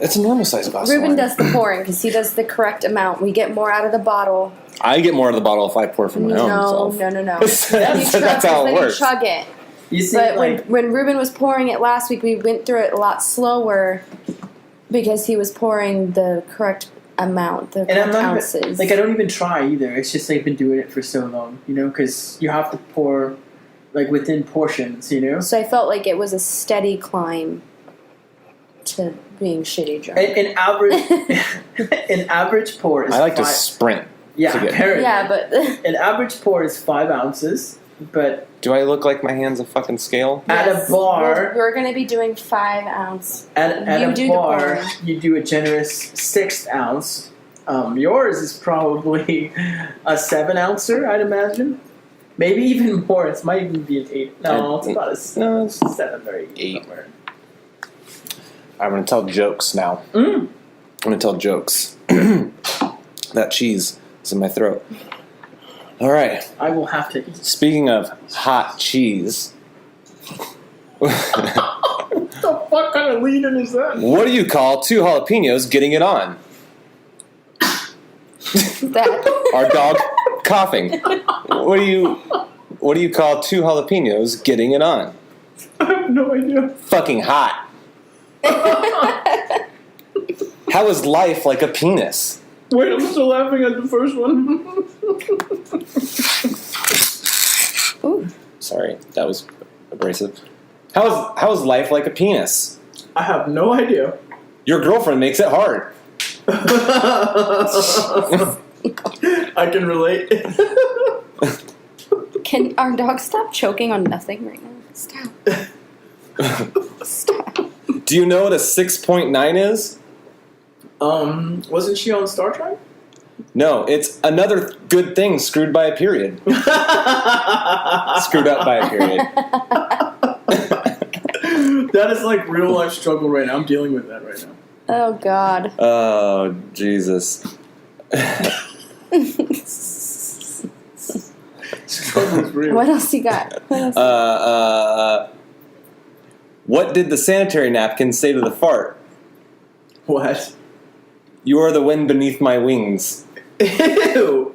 It's a normal size glass. Reuben does the pouring because he does the correct amount. We get more out of the bottle. I get more out of the bottle if I pour from my own. No. That's how it works. You chug it. You see, But when Reuben was pouring it last week, we went through it a lot slower because he was pouring the correct amount, the correct ounces. I don't even try either. It's just I've been doing it for so long, because you have to pour within portions, So I felt like it was a steady climb to being shitty drunk. An average pour is I like to sprint. Yeah, apparently. Yeah, but an average pour is 5 ounces, but do I look like my hand's a fucking scale? At a bar, we're going to be doing 5 ounce. At a bar, you do a generous 1/6 ounce. Yours is probably a 7 ouncer, I'd imagine. Maybe even more. It might even be an 8. No, it's about a 7 or 8. Somewhere. I'm going to tell jokes now. I'm going to tell jokes. That cheese is in my throat. All right. I will have to eat. Speaking of hot cheese. What the fuck kind of lead-in is that? What do you call 2 jalapenos getting it on? Our dog coughing. What do you call 2 jalapenos getting it on? I have no idea. Fucking hot. How is life like a penis? Wait, I'm still laughing at the first one. Ooh. Sorry, that was abrasive. How is life like a penis? I have no idea. Your girlfriend makes it hard. I can relate. Can our dog stop choking on nothing right now? Stop. Stop. Do you know what a 6.9 is? Wasn't she on Star Trek? No, it's another good thing screwed by a period. Screwed up by a period. That is like real life struggle right now. I'm dealing with that right now. Oh, God. Oh, Jesus. Struggle's real. What else you got? What did the sanitary napkin say to the fart? What? You are the wind beneath my wings. Ew.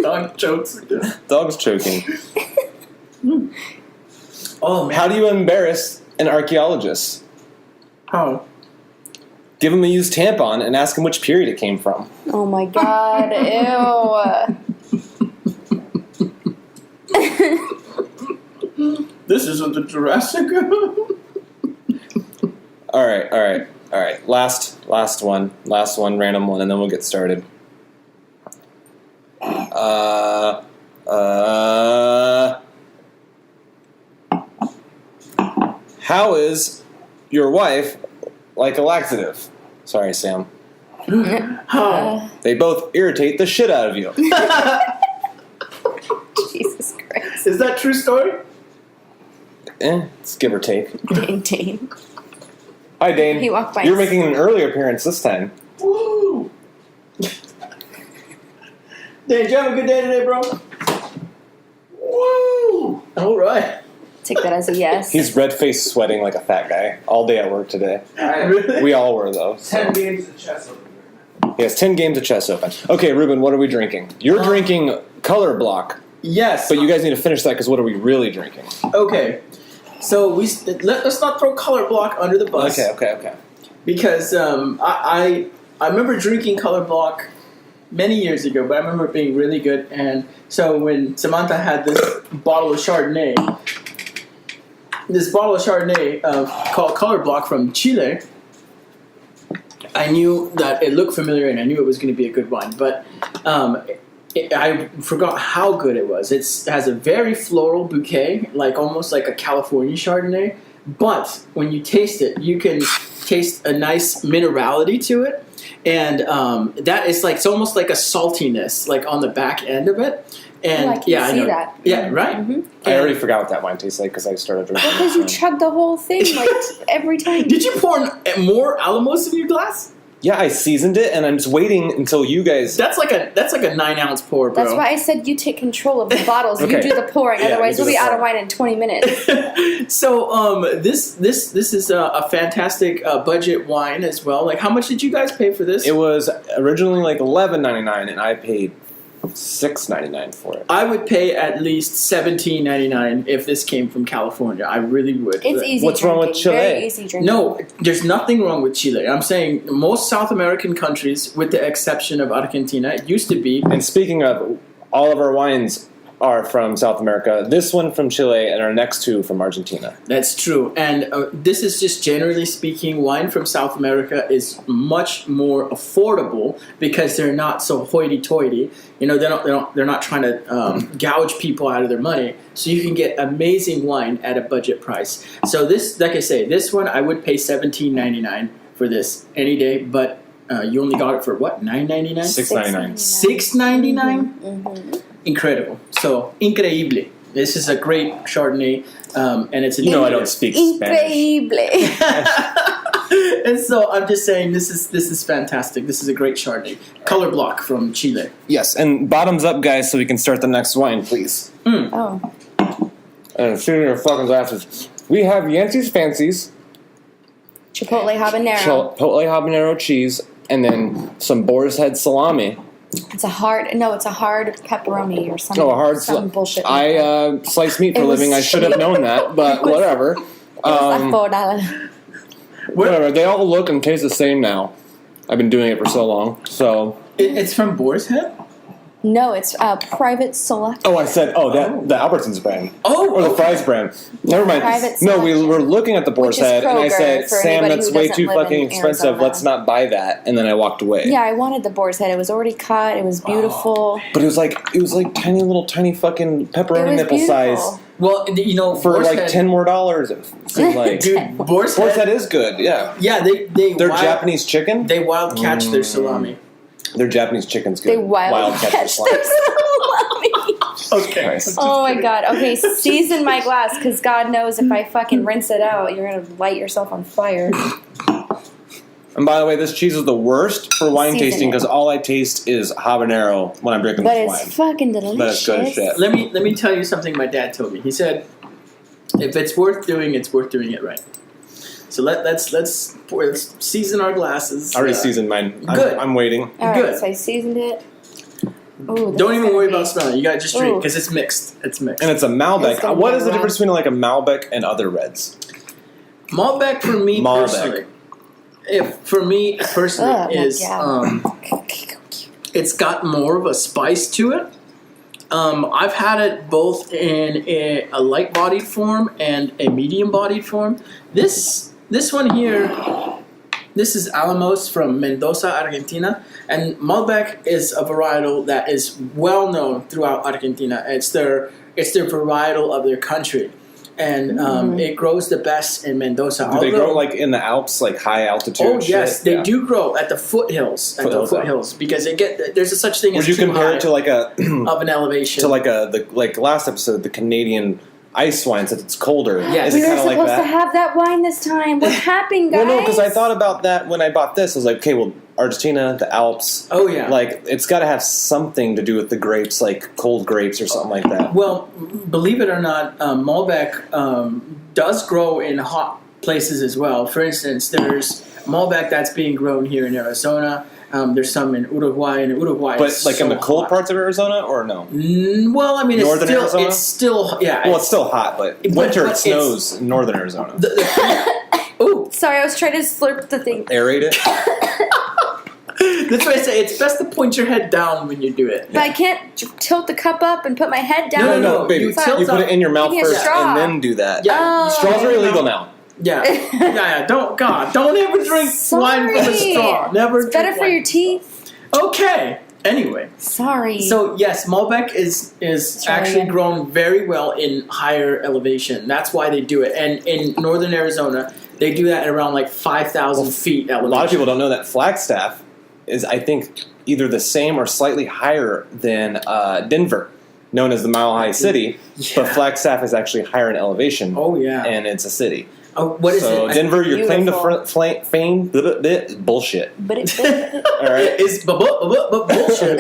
Dog jokes again. Dog's choking. Oh, man. How do you embarrass an archaeologist? How? Give him a used tampon and ask him which period it came from. Oh, my God. Ew. This isn't the Jurassic. All right. Last one, random one, and then we'll get started. How is your wife like a laxative? Sorry, Sam. How? They both irritate the shit out of you. Jesus Christ. Is that true story? It's give or take. Dane. Hi, Dane. He walked by. You're making an early appearance this time. Woo! Dane, did you have a good day today, bro? Woo! All right. Take that as a yes. He's red-faced sweating like a fat guy all day at work today. Really? We all were, though. So. 10 games of chess open. He has 10 games of chess open. Okay, Reuben, what are we drinking? You're drinking Color Block. Yes. But you guys need to finish that because what are we really drinking? Okay. So let's not throw Color Block under the bus. Okay. Because I remember drinking Color Block many years ago, but I remember it being really good. And so when Samantha had this bottle of Chardonnay called Color Block from Chile, I knew that it looked familiar and I knew it was going to be a good wine. But I forgot how good it was. It has a very floral bouquet, almost like a California Chardonnay. But when you taste it, you can taste a nice minerality to it. And that is it's almost like a saltiness, on the back end of it. And I can see that. Yeah, right? Mm-hmm. I already forgot what that wine tastes like because I started drinking. Because you chug the whole thing every time. Did you pour more Alamos in your glass? Yeah, I seasoned it, and I'm just waiting until you guys. That's like a 9-ounce pour, bro. That's why I said you take control of the bottles. Okay. You do the pouring. Yeah, Otherwise, you we'll do be the out of pouring. wine in 20 minutes. So this is a fantastic budget wine as well. Like, how much did you guys pay for this? It was originally like $11.99, and I paid $6.99 for it. I would pay at least $17.99 if this came from California. I really would. It's easy. What's wrong with drinking. Chile? Very easy drinking. No, there's nothing wrong with Chile. I'm saying most South American countries, with the exception of Argentina, it used to be. And speaking of, all of our wines are from South America. This one from Chile, and our next two from Argentina. That's true, and this is just generally speaking, wine from South America is much more affordable because they're not so hoity-toity. You know, they're not trying to gouge people out of their money. So you can get amazing wine at a budget price. So this, like I say, this one I would pay $17.99 for this any day, but you only got it for what, $9.99? $6.99. $6.99? Mm-hmm. Incredible. So, increíble. This is a great Chardonnay, and it's a You know I don't speak Spanish. Increíble. And so I'm just saying this is fantastic. This is a great Chardonnay. Color block from Chile. Yes, and bottoms up, guys, so we can start the next wine, please. Oh. And shoot in your fucking glasses. We have Yancey's Fancies, Chipotle habanero. Chipotle habanero cheese, and then some Boar's Head salami. It's a hard pepperoni or something. Oh, a hard some bullshit. like I that. slice meat for It a living. was- I should have known that, but It was- whatever. It was like $4. Whatever. They all look and taste the same now. I've been doing it for so long. So. It's from Boar's Head? No, it's Private Select. Oh, I said. Oh, that the Albertsons brand. Oh, Or the okay. Fries brand. Never mind. Private No, we Selection. were looking at the Boar's Which is Head, and I Kroger said, for "Sam, anybody that's who way doesn't too live fucking in expensive. Arizona." Let's not buy that." And then I walked away. Yeah, I wanted the Boar's Head. It was already cut. It was beautiful. But it was like tiny fucking pepperoni It was nipple beautiful. size Well, you know, for Boar's like Head, $10 more. It seemed like. Dude, Boar's Boar's Head, Head is good. Yeah, yeah, they're wild, Japanese chicken. They wild catch their salami. Their Japanese chicken's good. They wild catch salami. their salami. Okay. Christ. Oh my god. Okay, season my glass because God knows if I fucking rinse it out, you're gonna light yourself on fire. And by the way, this cheese is the worst for wine Season tasting it. because all I taste is habanero when I'm drinking But this it's wine. fucking delicious. But it's good as shit. Let me tell you something my dad told me. He said, if it's worth doing, it's worth doing it right. So let's season our glasses. I already seasoned mine. Good. I'm waiting. Alright, Good. so I seasoned it. Ooh, this Don't is even gonna worry be- about smelling. You gotta just drink Ooh. because it's mixed. It's mixed. And it's a Malbec. It's gonna What be is the rough. difference between like a Malbec and other reds? Malbec for me Malbec. personally. For me personally Ugh, is yeah. it's got more of a spice to it. I've had it both in a light-bodied form and a medium-bodied form. This one here, this is Alamos from Mendoza, Argentina, and Malbec is a varietal that is well known throughout Argentina. It's their varietal of their country, and it grows the best in Mendoza. Do they grow like in the Alps, like high altitude? Oh yes, shit? they Yeah. do grow at the foothills. Because there's a such thing Would as you too compare high it to like a of an elevation. to like last episode, the Canadian ice wine since it's colder? Yes. Is We it were kind of like supposed to that? have that wine this time. What happened, guys? Well, no, because I thought about that when I bought this. I was like, okay, well, Argentina, the Alps. Oh yeah. Like it's got to have something to do with the grapes, like cold grapes or something like that. Well, believe it or not, Malbec does grow in hot places as well. For instance, there's Malbec that's being grown here in Arizona. There's some in Uruguay, and Uruguay But is like so in the cold hot. parts of Arizona, or no? Well, I mean, Northern Arizona? it's still yeah. Well, it's still hot, but winter but it snows in northern Arizona. Ooh, Sorry, I was trying to slurp the thing. Aerate it. that's why I say it's best to point your head down when you do it. But I can't tilt the cup up and put my head down. No, baby. you tilt You put it in your mouth Give me a first straw. and then do that. Yeah, Oh. Straws are illegal now. Yeah, yeah. Don't ever drink wine from a Sorry. straw. Never. It's better drink for wine. your teeth. Okay. Anyway, Sorry. so yes, Malbec is Try actually again. grown very well in higher elevation. That's why they do it. And in northern Arizona, they do that at around like 5,000 feet A elevation. lot of people don't know that Flagstaff is, I think, either the same or slightly higher than Denver, known as the Mile High City. But Yeah. Flagstaff is actually higher in elevation, Oh yeah. and it's a city. What is so it? Denver, your claim to Beautiful. fame, bullshit. But it. All right. It's bullshit.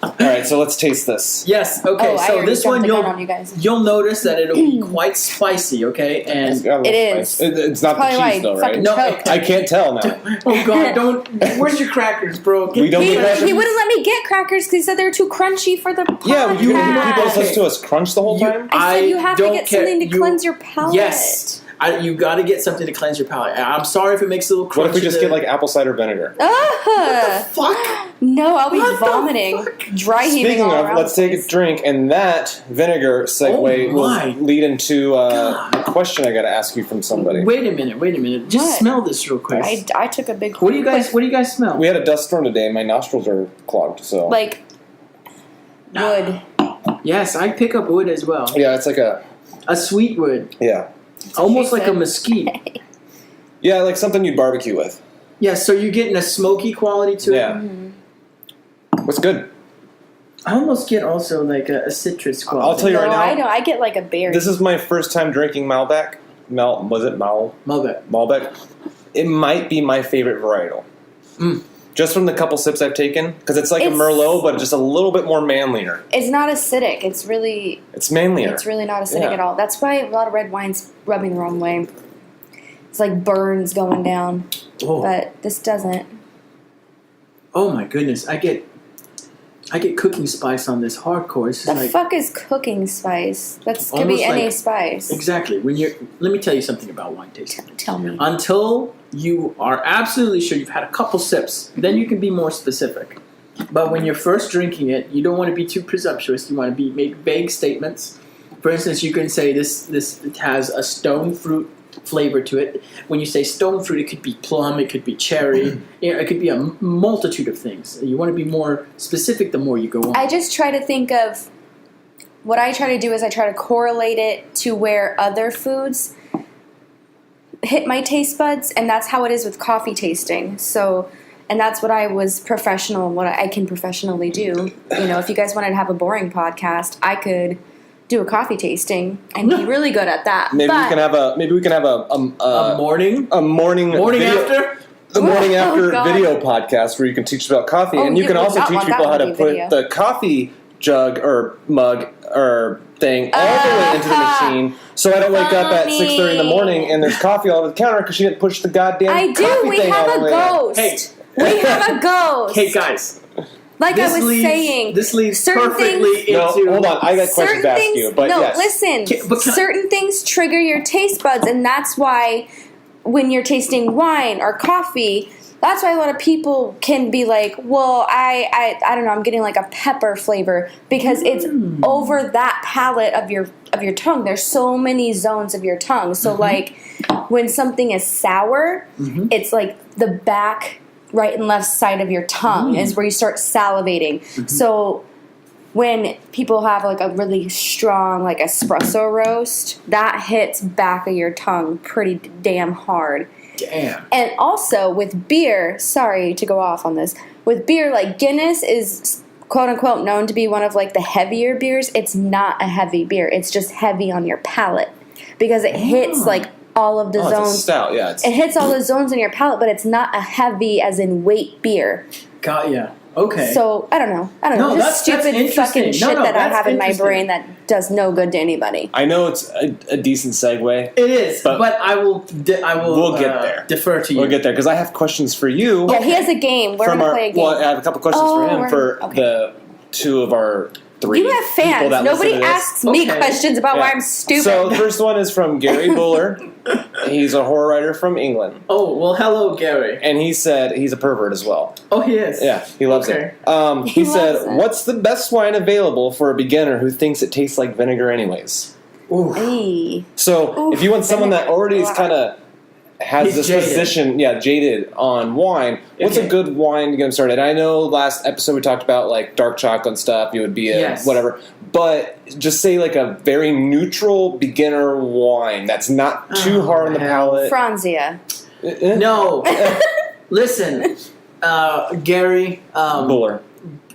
All right, so let's taste this. Yes. Okay. Oh, I so already this jumped one the gun on you guys. you'll notice that it'll be quite spicy. Okay, It's and got a little It is. spice. It's not the Probably why cheese, though, I right? fucking No, choked. I can't tell now. oh god, don't. Where's your crackers, bro? We don't He, get crackers? he wouldn't let me get crackers because he said they were too crunchy for the podcast. Yeah, you podcast. people listen to us crunch the whole time? I said you have to don't get care. something to cleanse your palate. Yes. You got to get something to cleanse your palate. I'm sorry if it makes a little crunchy. What if we just get like apple cider vinegar? Fuck? No, I'll be What the vomiting. Dry heaving Speaking all of, around let's the take a place. drink, and that vinegar segue Oh my will lead into a God. question I got to ask you from somebody. Wait a minute. Just What? smell this real quick. I took a big. What do you guys smell? We had a dust storm today, and my nostrils are clogged, so... like wood. Yes, I pick up wood as well. Yeah, it's like a... A sweet wood. Yeah. Almost She like a said. mesquite. Yeah, like something you'd barbecue with. Yeah, so you're getting a smoky quality to Yeah. it. What's good? I almost get also like a citrus quality. I'll tell you No, right now. I don't. I get like a berry. This is my first time drinking Malbec. Was it Malbec. Malbec? It might be my favorite varietal. Mm. Just from the couple sips I've taken, because it's like a It's- Merlot, but just a little bit more manlier. It's not acidic. It's really manlier. It's really not acidic Yeah. at all. That's why a lot of red wine's rubbing the wrong way. It's like burns going down, Oh. but this doesn't. Oh my goodness, I get cooking spice on this hardcore. This is The like fuck is cooking spice? That's could Almost be any like- spice. exactly when you're. Let me tell you something about wine tasting. Tell me. Until you are absolutely sure you've had a couple sips, then you can be more specific. But when you're first drinking it, you don't want to be too presumptuous. You want to make vague statements. For instance, you can say this it has a stone fruit flavor to it. When you say stone fruit, it could be plum, it could be cherry, it could be a multitude of things. You want to be more specific the more you go on. I just try to think of what I try to do is I try to correlate it to where other foods hit my taste buds, and that's how it is with coffee tasting. So, and that's what I was professional, what I can professionally do. You know, if you guys wanted to have a boring podcast, I could do a coffee tasting and be really good at that. Maybe But- we can have a morning morning video, after. the morning after God. video podcast where you can teach about coffee, Oh, and you you can would also not teach want people that how to to be put video. the coffee jug or mug or thing all the way into the machine, so I don't wake up at Funny. 6:30 in the morning and there's coffee all over the counter because she didn't push the goddamn I do. coffee We thing have all a the way up. ghost. Hey. We have a ghost. Hey guys, like I this was leads, saying, this leads certain perfectly things- No, into. hold on. I got questions certain to ask things. you, but no, yes. listen. But can I- certain things trigger your taste buds, and that's why when you're tasting wine or coffee, that's why a lot of people can be like, "Well, I don't know. I'm getting like a pepper flavor because it's over that palate of your tongue. There's so many zones of your tongue. So like when something is sour, it's like the back, right and left side of your tongue is where you start salivating. So when people have like a really strong like espresso roast, that hits back of your tongue pretty damn hard. Damn. And also with beer, sorry to go off on this, with beer, like Guinness is quote unquote known to be one of like the heavier beers. It's not a heavy beer. It's just heavy on your palate because it hits like all of the Oh, it's a zones. stout, yeah. It's, It hits all the zones in your palate, but it's not a heavy as in weight beer. Got ya. Okay. So I don't know. No, Just that's stupid interesting. fucking No, shit no, that I that's have in my interesting. brain that does no good to anybody. I know it's a decent segue. it is, but- but I will. We'll get there. Defer to you. We'll get there because I have questions for you. Yeah, he has a game. We're from gonna our, play a game. Well, I have a couple questions Oh, for him we're- for okay. the two of our three. You have people fans. that Nobody listen to this. asks me Okay. questions about why Yeah. I'm stupid. So the first one is from Gary Buller. He's a horror writer from England, Oh well, hello, Gary. and he said he's a pervert as well. Oh, he is. Yeah, he loves Okay. it. He He said, loves it. "What's the best wine available for a beginner who thinks it tastes like vinegar, anyways?" Ooh. Hey. So Oof, if you want someone that already is wow. kind of has He's this jaded. position, jaded on wine, what's Okay. a good wine to get him started? I know last episode we talked about like dark chocolate and stuff. It would be a Yes. whatever, but just say like a very neutral beginner wine that's not too Oh, hard on the hell. palate. Franzia. No. Listen, Gary. Buller.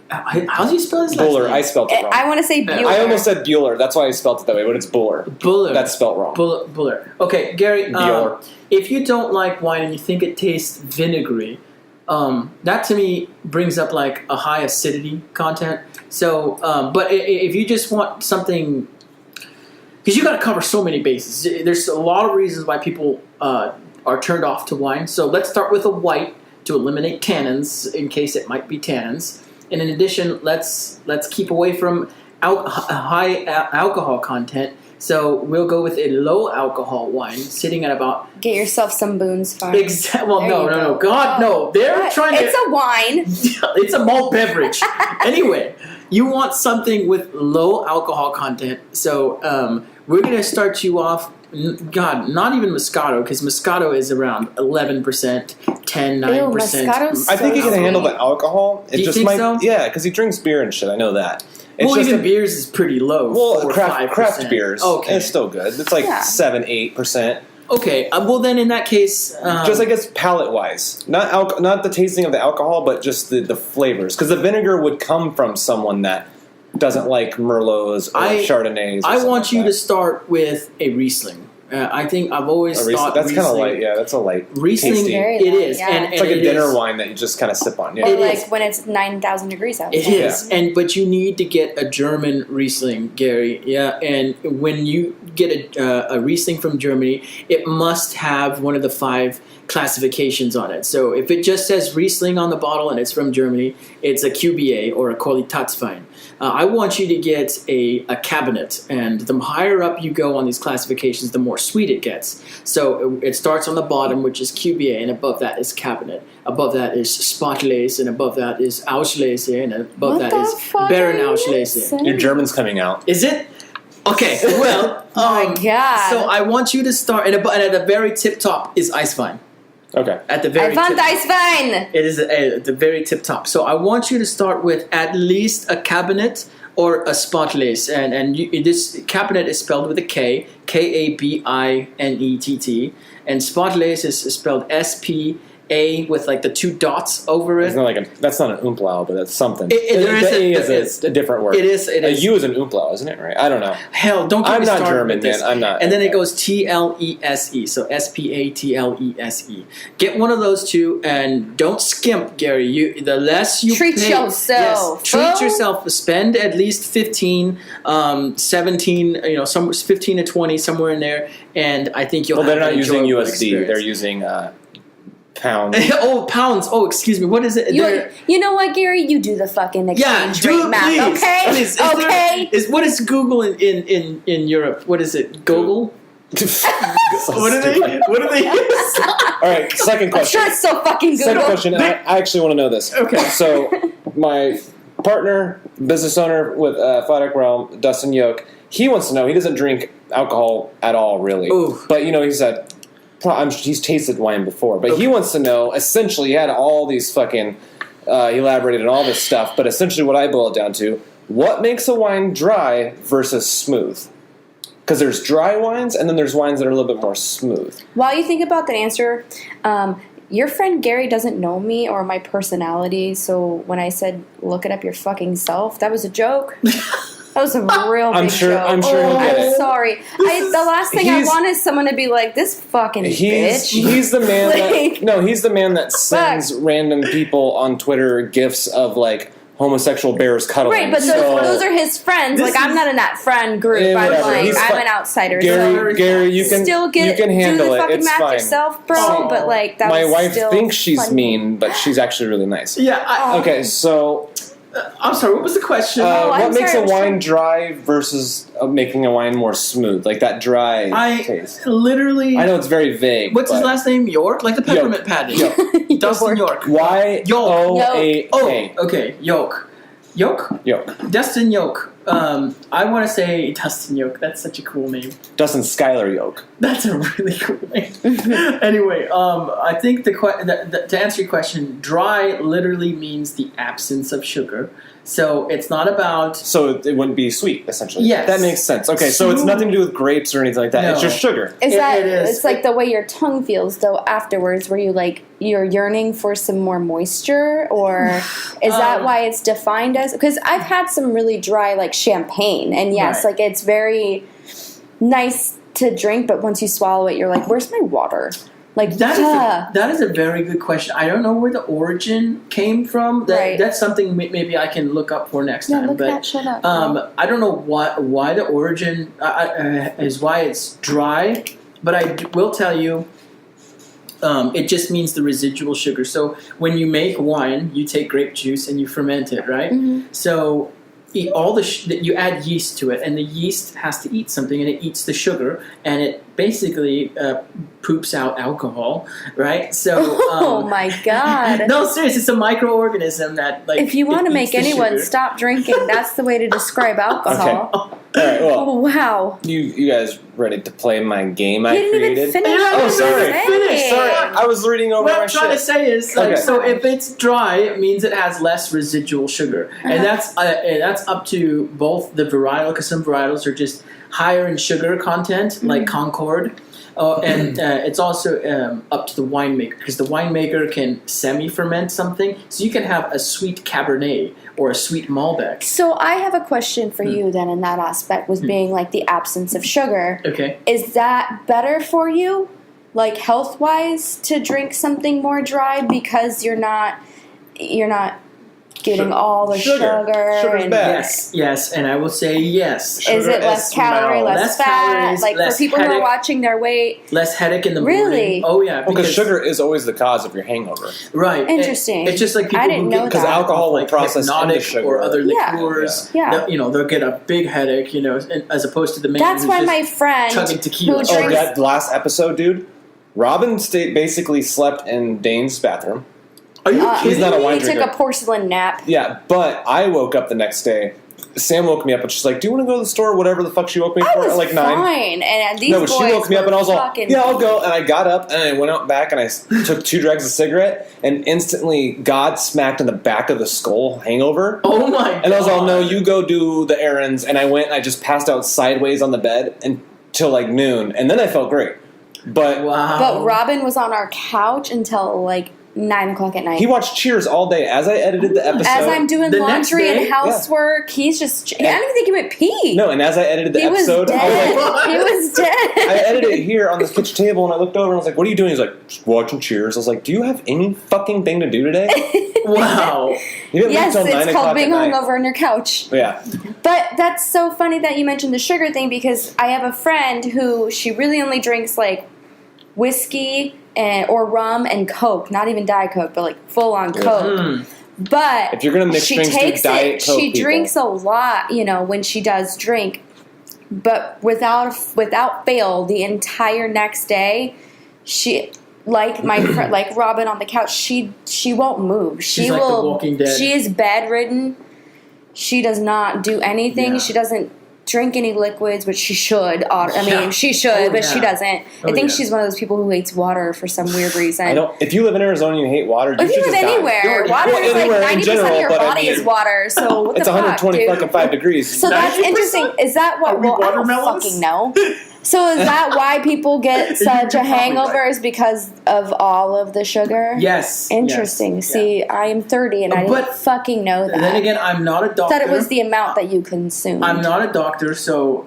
How do you spell his last Buller. name? I spelled it wrong. I want to say Bueller. I almost said Bueller. That's why I spelled it that way, but it's Buller. Buller. That's spelled wrong. Buller. Okay, Gary. Bueller. If you don't like wine and you think it tastes vinegary, that to me brings up like a high acidity content. So, but if you just want something, because you got to cover so many bases. There's a lot of reasons why people are turned off to wine. So let's start with a white to eliminate tannins in case it might be tannins. And in addition, let's keep away from high alcohol content. So we'll go with a low alcohol wine, sitting at about. Get yourself some Boone's Farm. Well, There no, you no, no, go. God, no! They're What? trying to. It's a wine. It's a malt beverage. Anyway, you want something with low alcohol content. So we're gonna start you off. God, not even Moscato, because Moscato is around 11%, 10, 9%. Moscato's I think he can so handle sweet. the alcohol. It Do you just think might, so? yeah, because he drinks beer and shit. I know that. It's Well, just even beers is pretty low. 4 or 5%. craft beers. Okay. It's still good. It's like Yeah. 7-8%. Okay. Well, then in that case, Just I guess palate wise, not the tasting of the alcohol, but just the flavors. Because the vinegar would come from someone that doesn't like Merlots or Chardonnays. Or I want like you that. to start with a Riesling. I think I've always thought that's kind of Riesling- light. Yeah, that's a light. Riesling, tasty. Very it light, is, yeah. and It's like it a dinner is- wine that you just kind of sip on. Yeah. Or It like is. when it's 9,000 degrees out. It is, but you need to get a German Riesling, Gary. Yeah, and when you get a Riesling from Germany, it must have one of the 5 classifications on it. So if it just says Riesling on the bottle and it's from Germany, it's a QBA or a Qualitätswein. I want you to get a cabinet, and the higher up you go on these classifications, the more sweet it gets. So it starts on the bottom, which is QBA, and above that is cabinet. Above that is Spatlese, and above that is Auslese, and above What that the is fuck Baron are you Auslese. saying? Your German's coming out. Is it? Okay, well, My God. so I want you to start, and at the very tip top is Eiswein. Okay. At the I very found tip. Eiswein. It is at the very tip top. So I want you to start with at least a cabinet or a Spatlese, and this cabinet is spelled with a K, Kabinett, and Spatlese is spelled SPA with like the 2 dots over it. It's not that's not an umlaut, but that's something. There is the a- A is a different word. It is. A U is an umlaut, isn't it? Right? I don't know. Hell, don't get I'm me not started German, with this. man. I'm not. And then it goes TLESE, so SPATLESE. Get one of those 2, and don't skimp, Gary. The less you Treat pay, yourself, Yes, treat fool. yourself. Spend at least 15, 17, some 15 to 20 somewhere in there, and I think you'll. Well, have they're not an using enjoyable USD. experience. They're using pounds. Oh, pounds. Oh, excuse me. What is it? You know what, Gary? You do the fucking Yeah, exchange do rate it, math, please. okay? Please. Okay. What is Google in Europe? What is it? Google? What are they? What are they? All right, second I'm question. sure it's so fucking good. Second question. And I actually want to know this. Okay. So, my partner, business owner with Flat Earth Realm, Dustin Yoke, he wants to know. He doesn't drink alcohol at all, really. Ooh. But he said he's tasted wine before. But he wants to know. Essentially, he had all these fucking. He elaborated on all this stuff. But essentially, what I boil it down to: what makes a wine dry versus smooth? Because there's dry wines, and then there's wines that are a little bit more smooth. While you think about that answer, your friend Gary doesn't know me or my personality, so when I said look it up your fucking self, that was a joke. That was a real big joke. I'm sure he'll get it. Sorry. The last thing I want is someone to be like, this fucking bitch. He's the man he's the man that Fuck. sends random people on Twitter gifs of like homosexual bears cuddling. Right, but those are his friends. Like, I'm not in that friend group. Yeah, I'm whatever. like, He's I'm fine. an outsider. Gary, you can still you can handle do the it. fucking It's math fine. yourself, bro. Oh. But like, that My was wife still thinks she's funny. mean, but she's actually really nice. Yeah. Okay, so I'm sorry. What was the question? what I'm makes sorry, a I was wine dry versus making a wine more smooth? Like that dry taste. Literally. I know it's very vague. What's his but last name? York, like the peppermint patty. Dustin York. Y-O-A-K. Oh, okay. Yoke. Yoke. Dustin Yoke. I want to say Dustin Yoke. That's such a cool name. Dustin Skylar Yoke. That's a really cool name. Anyway, I think to answer your question, dry literally means the absence of sugar. So it's not about... So it wouldn't be sweet, essentially. Yes. That makes sense. Okay, so it's nothing to do with grapes or anything like that. No. It's just sugar. Is that it is. it's like the way your tongue feels though afterwards, where you're yearning for some more moisture, or is that why it's defined as? Because I've had some really dry like champagne, and yes, Right. like it's very nice to drink, but once you swallow it, you're like, "Where's my water?" Like that is a very good question. I don't know where the origin came from. Right. That's something maybe I can look up for next Yeah, time. look but that shit up. I don't know why the origin is why it's dry, but I will tell you, it just means the residual sugar. So when you make wine, you take grape juice and you ferment it, right? Mm-hmm. So you add yeast to it, and the yeast has to eat something, and it eats the sugar, and it basically poops out alcohol, right? So, oh my god! No, seriously, it's a microorganism that like. If you want to it make eats the anyone sugar. stop drinking, that's the way to describe alcohol. All right, well, Oh wow! you guys ready to play my game I You didn't created? even finish. Yeah, what Oh, you sorry. were Finish. saying. Sorry, I was reading over What my I'm trying to shit. say is, like, Okay. so if it's dry, it means it has less residual sugar, and that's up to both the varietal, because some varietals are just higher in sugar content, like Concord. And it's also up to the winemaker, because the winemaker can semi-ferment something, so you can have a sweet Cabernet or a sweet Malbec. So I have a question for you then in that aspect, with being like the absence of sugar. Okay. Is that better for you, like health-wise, to drink something more dry because you're not getting all the sugar Sugar's and bad. Yes, and I will say yes. is it less calorie, less fat? calories, Like less for people who are headache, watching their weight. less headache in the Really? morning. Oh yeah, Well, because sugar is always the cause of your hangover. Right. Interesting. It's just like people I didn't who know get that. Because alcohol will like process hypnotic into sugar. or other Yeah. liqueurs. Yeah. They'll get a big headache, as opposed to the man That's who's why just my friend chugging tequila. who Oh, drinks. that last episode, dude. Robin basically slept in Dane's bathroom. Are you kidding He's not a me? wine He took drinker. a porcelain nap. Yeah, but I woke up the next day. Sam woke me up and she's like, "Do you want to go to the store?" Whatever the fuck she woke me I for was at like 9. fine, and these No, but boys she woke me up and I was all, fucking "Yeah, I'll go." And I got up and I went out back and I took 2 drags of cigarette and instantly God smacked in the back of the skull hangover. Oh my god. And I was all, "No, you go do the errands." And I went and I just passed out sideways on the bed until like noon, and then I felt great. But Wow. But Robin was on our couch until like 9 o'clock at night. he watched Cheers all day as I edited the episode. As I'm doing The next laundry day? and housework, he's just. I don't even think he went pee. No, and as I edited the he was episode, I was dead. like, He was dead. I edited it here on this kitchen table, and I looked over and I was like, "What are you doing?" He's like, "Just watching Cheers." I was like, "Do you have any fucking thing to do today?" Wow. You didn't Yes, leave till 9 it's o'clock called being at night. hungover on your couch. Yeah. But that's so funny that you mentioned the sugar thing, because I have a friend who she really only drinks like whiskey or rum and Coke, not even Diet Coke, but like full on Coke. But If you're gonna mix she drinks, do takes Diet it. Coke, She people. drinks a lot, when she does drink. But without fail, the entire next day, she like my friend, like Robin on the couch. She won't move. She's like The Walking Dead. She is bedridden. She does not do anything. Yeah. She doesn't drink any liquids, which she should. I mean, Yeah. she should, Oh, but she yeah. doesn't. Oh, I think yeah. she's one of those people who hates water for some weird reason. I don't. If you live in Arizona and you hate water, you If you should live just die. anywhere, Well, water is anywhere like in 90% general, of your but I body mean, is water. So what It's the fuck, 120 dude? fucking 5 degrees. So that's 90%? interesting. Is that what? Are we Well, I don't watermelons? fucking know. So is that why people get such a You're probably hangover? right. Is because of all of the sugar? Yes. Interesting. Yes, See, I am 30 and I But- didn't fucking know that. And then again, I'm not a I doctor. thought it was the amount that you consumed. I'm not a doctor, so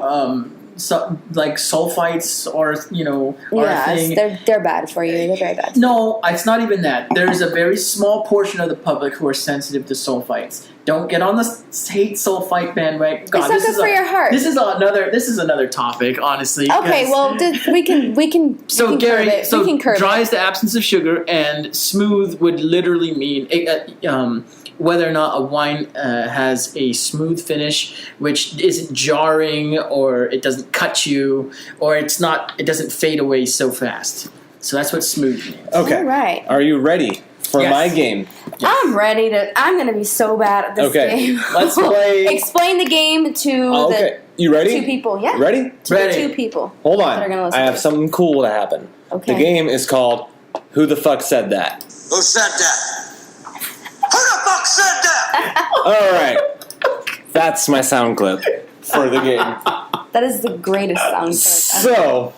like sulfites are a thing. they're bad for you. They're very bad. No, it's not even that. There's a very small portion of the public who are sensitive to sulfites. Don't get on the hate sulfite bandwagon. God, It's not good for your heart. This is another topic, honestly. Okay, 'cause- well, we can. So we can Gary, curb it. so we can curb dry it. is the absence of sugar, and smooth would literally mean whether or not a wine has a smooth finish, which isn't jarring, or it doesn't cut you, or it doesn't fade away so fast. So that's what smooth means. Okay. All right. Are you ready for Yes. my game. I'm ready to. I'm gonna be so bad at this Okay, game. let's play. Explain the game to Okay, you ready? the 2 people. Yeah. Ready? To Ready. the 2 people. Hold that are gonna on. listen I to have this. something cool to happen. Okay. The game is called Who the Fuck Said That? Who said that? Who the fuck said that? All right. That's my sound clip for the game. That is the greatest sound clip. So,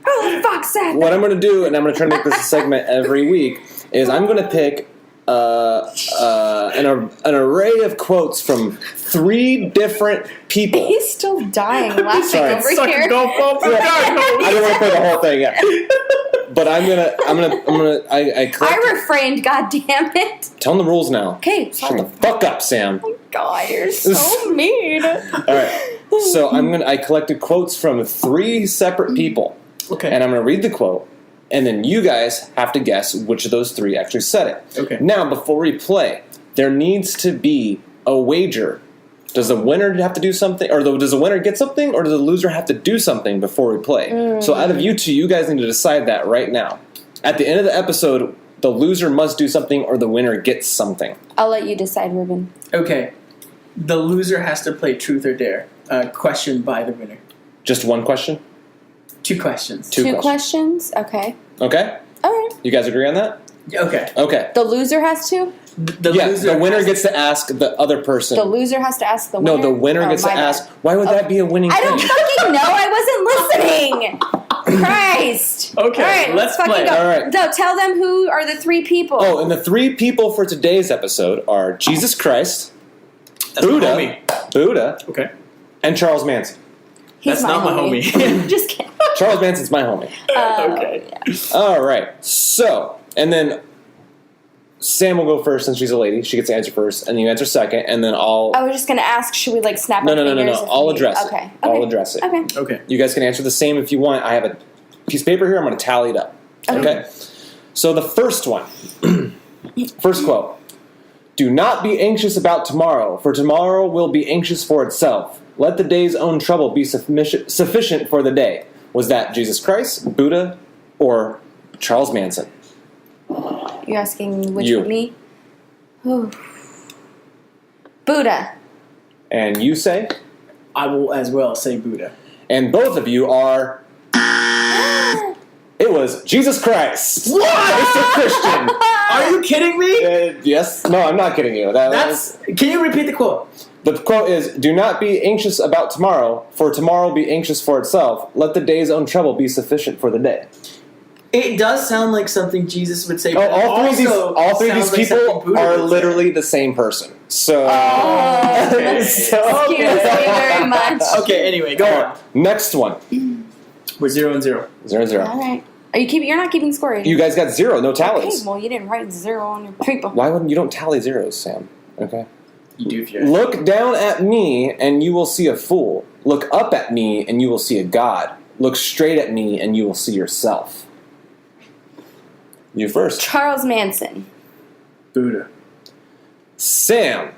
Who the fuck said what that? I'm going to do, and I'm going to try to make this a segment every week, is I'm going to pick an array of quotes from 3 different people. He's still dying laughing Sorry. over Suck here. and go, folks. I don't want to play the whole thing yet. But I refrained, god damn it. tell them the rules now. Okay, Shut sorry. the fuck up, Sam. God, you're so mean. Alright. So I collected quotes from 3 separate people. Okay. And I'm going to read the quote, and then you guys have to guess which of those 3 actually said it. Okay. Now, before we play, there needs to be a wager. Does the winner have to do something, or does the winner get something, or does the loser have to do something before we play? So out of you 2, you guys need to decide that right now. At the end of the episode, the loser must do something, or the winner gets something. I'll let you decide, Reuben. Okay. The loser has to play truth or dare. Question by the winner. Just one question? 2 questions. 2 2 questions? Okay. Okay? Alright. You guys agree on that? Okay. Okay. The loser has to? The The winner has gets to ask the other person. The loser has to ask the winner? No, the winner Oh, gets to my bad. ask, why would that be a winning I thing? don't fucking know. I wasn't listening. Christ. Okay, All right, let's fucking play. go. All right. No, tell them who are the 3 people. Oh, and the 3 people for today's episode are Jesus Christ, That's my Buddha, homie. Okay. and Charles Manson. He's That's not my homie. Just kidding. Charles Manson's my homie. Okay. Yeah. All right. So, and then Sam will go first since she's a lady. She gets to answer first, and then you answer second, and then I'll... I was just going to ask, should we snap No, our no, no, no, fingers? no. if I'll we- address it. Okay. I'll address it. Okay. Okay. You guys can answer the same if you want. I have a piece of paper here. I'm going to tally it up. Okay? So the first one. First quote. Do not be anxious about tomorrow, for tomorrow will be anxious for itself. Let the day's own trouble be sufficient for the day. Was that Jesus Christ, Buddha, or Charles Manson? You're asking which You. me? Ooh. Buddha. And you say? I will as well say Buddha. And both of you are... It was Jesus Christ. What? Mr. Christian. Are you kidding me? Yes. No, I'm not kidding you. Can you repeat the quote? The quote is, do not be anxious about tomorrow, for tomorrow will be anxious for itself. Let the day's own trouble be sufficient for the day. It does sound like something Jesus would say. Oh, but all three of these sounds like people something Buddha are would say. literally the same person. So, Okay. so Excuse me very much. Okay, anyway, go on. Next one. We're 0-0. 0-0. All right. Are you keeping? You're not keeping score. Are You guys got 0, no Okay, tallies. well, you didn't write 0 on your paper. Why wouldn't you don't tally zeros, Sam? Okay. You do if you're... Look down at me and you will see a fool. Look up at me and you will see a god. Look straight at me and you will see yourself. You first. Charles Manson. Buddha. Sam.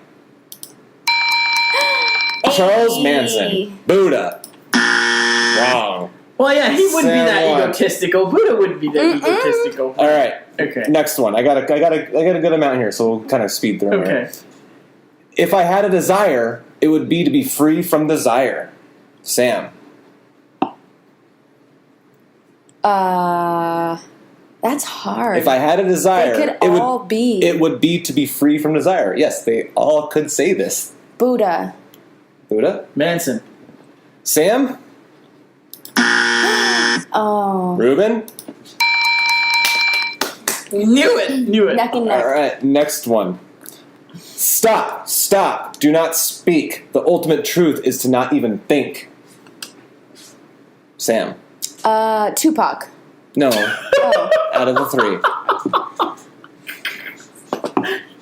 Charles Manson. Buddha. Wrong. Well, yeah, he wouldn't be Sam that won. egotistical. Buddha wouldn't be that egotistical. All right. Okay. Next one. I got a good amount here, so we'll kind of speed through. Okay. Right? If I had a desire, it would be to be free from desire. Sam. That's hard. If I had a desire, They could all be. It would be to be free from desire. Yes, they all could say this. Buddha. Buddha? Manson. Sam? Oh. Reuben? Knew it. Knew it. Neck and neck. All right, next one. Stop, stop, do not speak. The ultimate truth is to not even think. Sam. Tupac. No, Oh. out of the 3.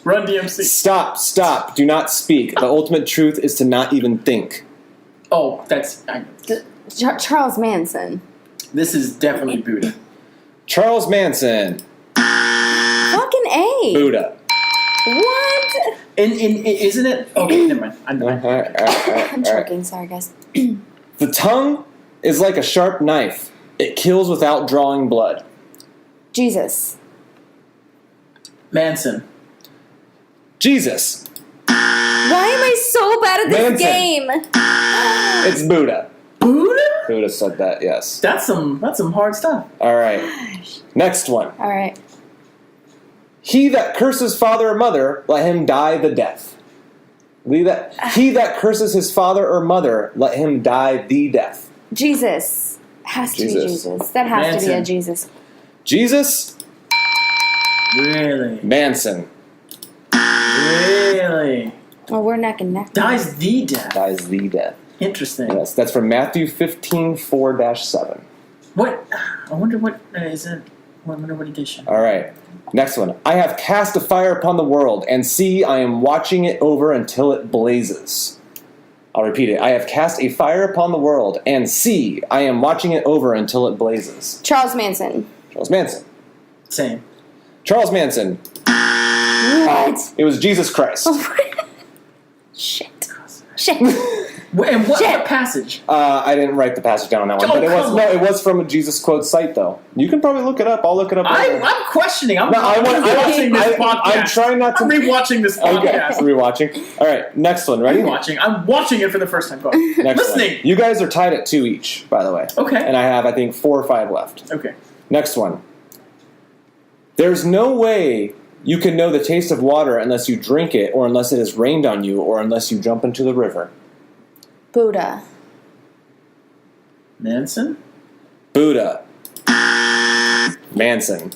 Run DMC. Stop, stop, do not speak. The ultimate truth is to not even think. Oh, that's... Charles Manson. This is definitely Buddha. Charles Manson. Fucking A. Buddha. What? Isn't it? Okay, never mind. I'm All right. I'm choking. Sorry, guys. The tongue is like a sharp knife. It kills without drawing blood. Jesus. Manson. Jesus. Why am I so bad at this Manson. game? It's Buddha. Buddha? Buddha said that, yes. That's some hard stuff. All right. Next one. All right. He that curses father or mother, let him die the death. He that curses his father or mother, let him die the death. Jesus. Has to be Jesus. That has to be a Manson. Jesus. Jesus. Really? Manson. Really? Oh, we're neck and neck. Dies the death. Dies the death. Interesting. Yes, that's from Matthew 15:4-7. What? I wonder what is it. I wonder what edition. All right. Next one. I have cast a fire upon the world, and see, I am watching it over until it blazes. I'll repeat it. I have cast a fire upon the world, and see, I am watching it over until it blazes. Charles Manson. Charles Manson. Same. Charles Manson. What? It was Jesus Christ. Shit. Shit. And what Shit. passage? I didn't write the passage down on that one, Oh, but come it was from a Jesus quote site, though. You can probably look it up. I'll look it up later. I'm questioning. I'm I'm rewatching this podcast. I'm trying not to. I'm rewatching this Okay, podcast. rewatching. All right, next one. Ready? I'm watching it for the first time. Go on. Next Listening. one. You guys are tied at 2 each, by the way. Okay. And I have, I think, 4 or 5 left. Okay. Next one. There's no way you can know the taste of water unless you drink it, or unless it has rained on you, or unless you jump into the river. Buddha. Manson? Buddha. Manson.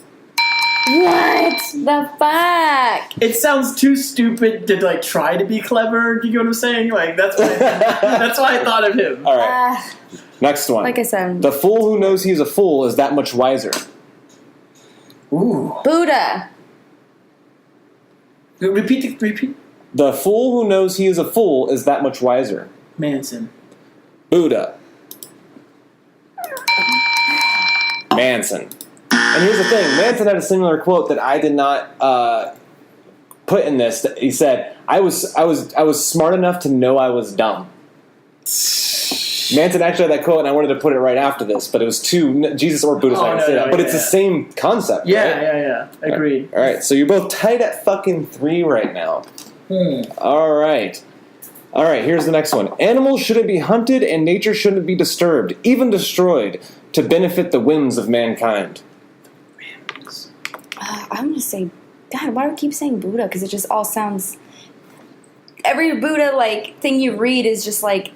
What the fuck? It sounds too stupid to like try to be clever. Do you get what I'm saying? Like that's why. That's why I thought of him. All right. Next one. Like I said. The fool who knows he's a fool is that much wiser. Ooh. Buddha. Repeat. The fool who knows he is a fool is that much wiser. Manson. Buddha. Manson. And here's the thing. Manson had a similar quote that I did not put in this. He said, I was smart enough to know I was dumb. Manson actually had that quote, and I wanted to put it right after this, but it was Jesus or Buddha's not going to say that. But it's the same concept, right? Yeah. Agreed. All right, so you're both tied at fucking 3 right now. All right, here's the next one. Animals shouldn't be hunted, and nature shouldn't be disturbed, even destroyed, to benefit the whims of mankind. I'm going to say, God, why do I keep saying Buddha? Because it just all sounds... Every Buddha, like, thing you read is just, like,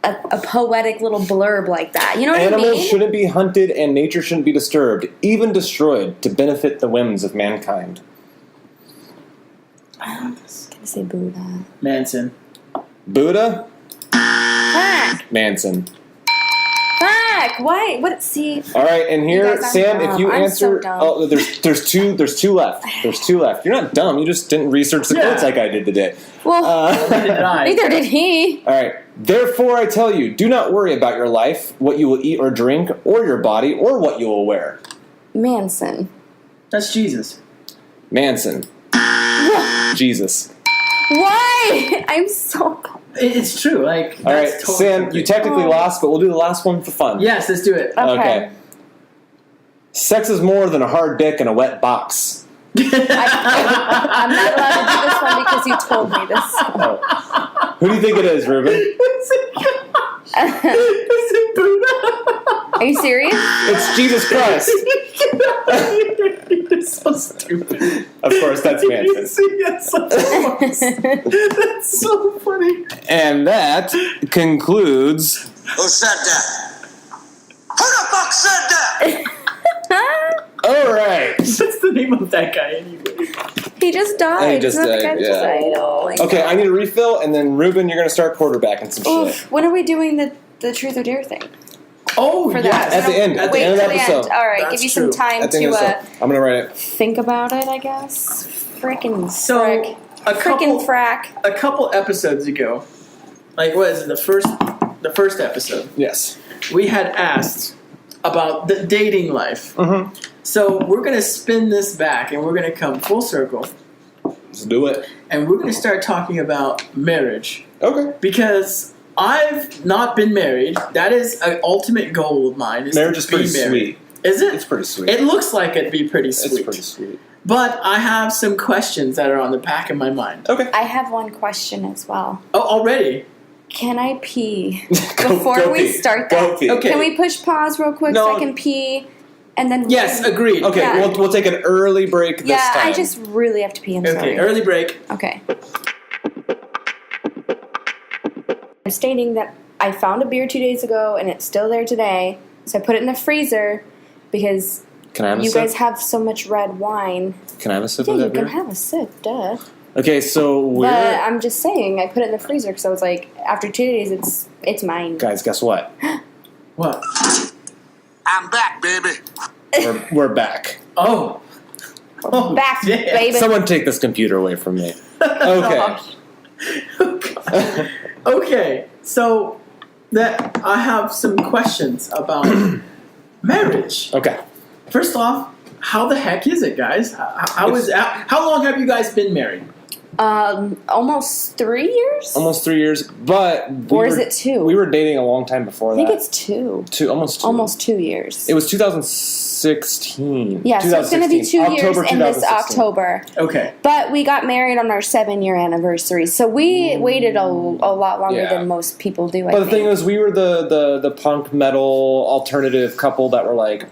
a poetic little blurb like that. You know what I mean? Animals shouldn't be hunted, and nature shouldn't be disturbed, even destroyed, to benefit the whims of mankind. I'm just going to say Buddha. Manson. Buddha? Fuck! Manson. Fuck! Why? What? See... All right, and here, guys, I'm Sam, dumb. if you I'm answer... so dumb. Oh, there's two left. There's 2 left. You're not dumb. You just didn't research the quotes like I did today. Well, Neither did I. neither did he. All right. Therefore, I tell you, do not worry about your life, what you will eat or drink, or your body, or what you will wear. Manson. That's Jesus. Manson. Jesus. Why? I'm so... It's true. Like. All right, that's totally Sam, something. you technically lost, but we'll do the last one for fun. Yes, let's do it. Okay. Sex is more than a hard dick and a wet box. I'm not allowed to do this one because you told me this. Oh. Who do you think it is, Reuben? Is it Buddha? Are you serious? It's Jesus Christ. It's so stupid. Of course, that's Manson. That's so funny. And that concludes... Who said that? Who the fuck said that? All right. What's the name of that guy anyway? He just died. He just Isn't that the died, guy that just yeah. died? Oh, my Okay, God. I need a refill, and then Reuben, you're going to start quarterbacking some shit. Oof. When are we doing the truth or dare thing? Oh, For yes. that? At the end. At the Wait end of till the the episode. end. All right, That's give you true. some time At the end to of the episode. I'm going to write it. think about it, I guess. Frickin' So, frick. a couple, Frack. a couple episodes ago, like what is it, the first episode, Yes. we had asked about the dating life. Mm-hmm. So we're gonna spin this back, and we're gonna come full circle, Let's do it. and we're gonna start talking about marriage Okay. because I've not been married. That is an ultimate goal of mine. Is Marriage to is pretty be married. sweet. Is it? It's pretty sweet. It looks like it'd be pretty sweet. It's pretty sweet. But I have some questions that are on the back of my mind. Okay. I have one question as well. Oh, already? Can I pee Go before we pee. start Go that? pee. Okay. Can we push pause real quick so I can pee? And then Yes, agreed. Okay, Yeah. we'll take an early break this Yeah, time. I just really have to pee. I'm Okay, sorry. early break. Okay. I'm stating that I found a beer 2 days ago and it's still there today. So I put it in the freezer because Can I have a you sip? guys have so much red wine. Can I have a sip Yeah, of you that beer? can have a sip, duh. Okay, so we're... But I'm just saying, I put it in the freezer because I was like, after 2 days, it's mine. Guys, guess what? What? I'm back, baby. We're back. Oh. Oh, Back, damn. baby. Someone take this computer away from me. Okay. Okay, so that I have some questions about marriage. Okay. First off, how the heck is it, guys? How long have you guys been married? Almost 3 years? Almost 3 years, but... Or is it 2? We were dating a long time before I that. think it's 2. Almost 2. Almost 2 years. It was 2016. Yeah, so it's going to be 2 years October in this 2016. October. Okay. But we got married on our 7-year anniversary, so we waited a lot longer Yeah. than most people do, I But think. the thing is, we were the punk metal alternative couple that were like,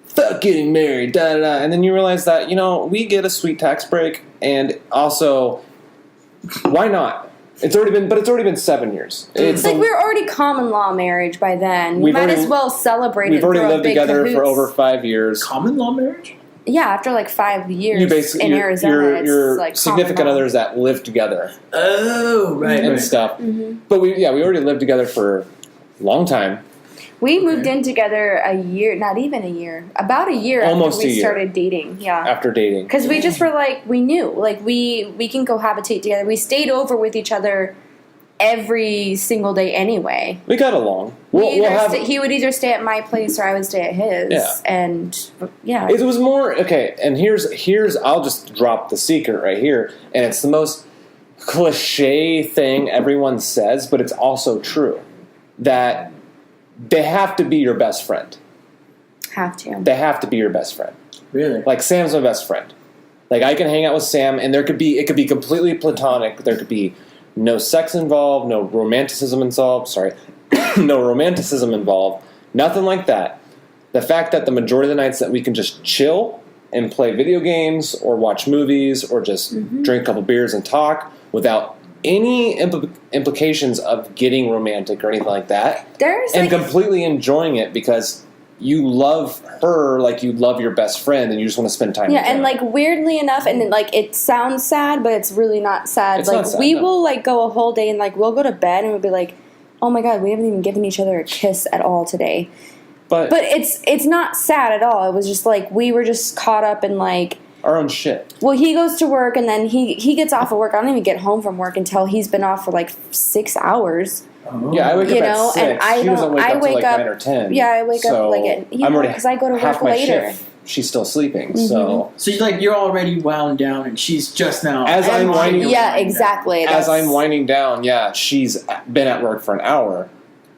fuck getting married, da da da. And then you realize that, we get a sweet tax break, and also, why not? It's already been 7 years. It's like we were already common law marriage by then. We We've might already- as well celebrate We've it. already throw a lived big together for cahoots. over 5 years. Common law marriage? Yeah, after like 5 years You basically, in Arizona, your it's like significant common law. others that live together Oh, right. and right. stuff. Mm-hmm. But we already lived together for a long time. We moved in together a year, not even a year, about a year Almost after we a year. started dating. Yeah. After dating. Because we just were like, we knew, like we can cohabitate together. We stayed over with each other every single day anyway. We got along. He would either stay at my place or I would stay at his. Yeah. And yeah. It was more okay, and here's I'll just drop the secret right here, and it's the most cliche thing everyone says, but it's also true. That they have to be your best friend. Have to. They have to be your best friend. Really? Like Sam's my best friend. Like I can hang out with Sam, and it could be completely platonic. There could be no sex involved, no romanticism involved. Sorry, no romanticism involved. Nothing like that. The fact that the majority of the nights that we can just chill and play video games or watch movies or just drink a couple beers and talk without any implications of getting romantic or anything like that, There's and like, completely enjoying it because you love her like you love your best friend and you just want to spend time yeah, with her. and like weirdly enough, and like it sounds sad, but it's really not sad. It's like not sad, we no. will like go a whole day and like we'll go to bed and we'll be like, oh my god, we haven't even given each other a kiss at all today. but But it's not sad at all. It was just like we were just caught up in like, our own shit. well, he goes to work and then he gets off of work. I don't even get home from work until he's been off for like 6 hours. Oh. Yeah, I wake You up know, at 6. and I She doesn't don't- wake I up till wake like up- 9 or 10. Yeah, I wake up So like at, I'm already because I go to half work my later. shift, she's still sleeping. So So you're already wound down, and she's just now. As I'm winding- Yeah, exactly. as I'm winding down, yeah, she's been at work for an hour.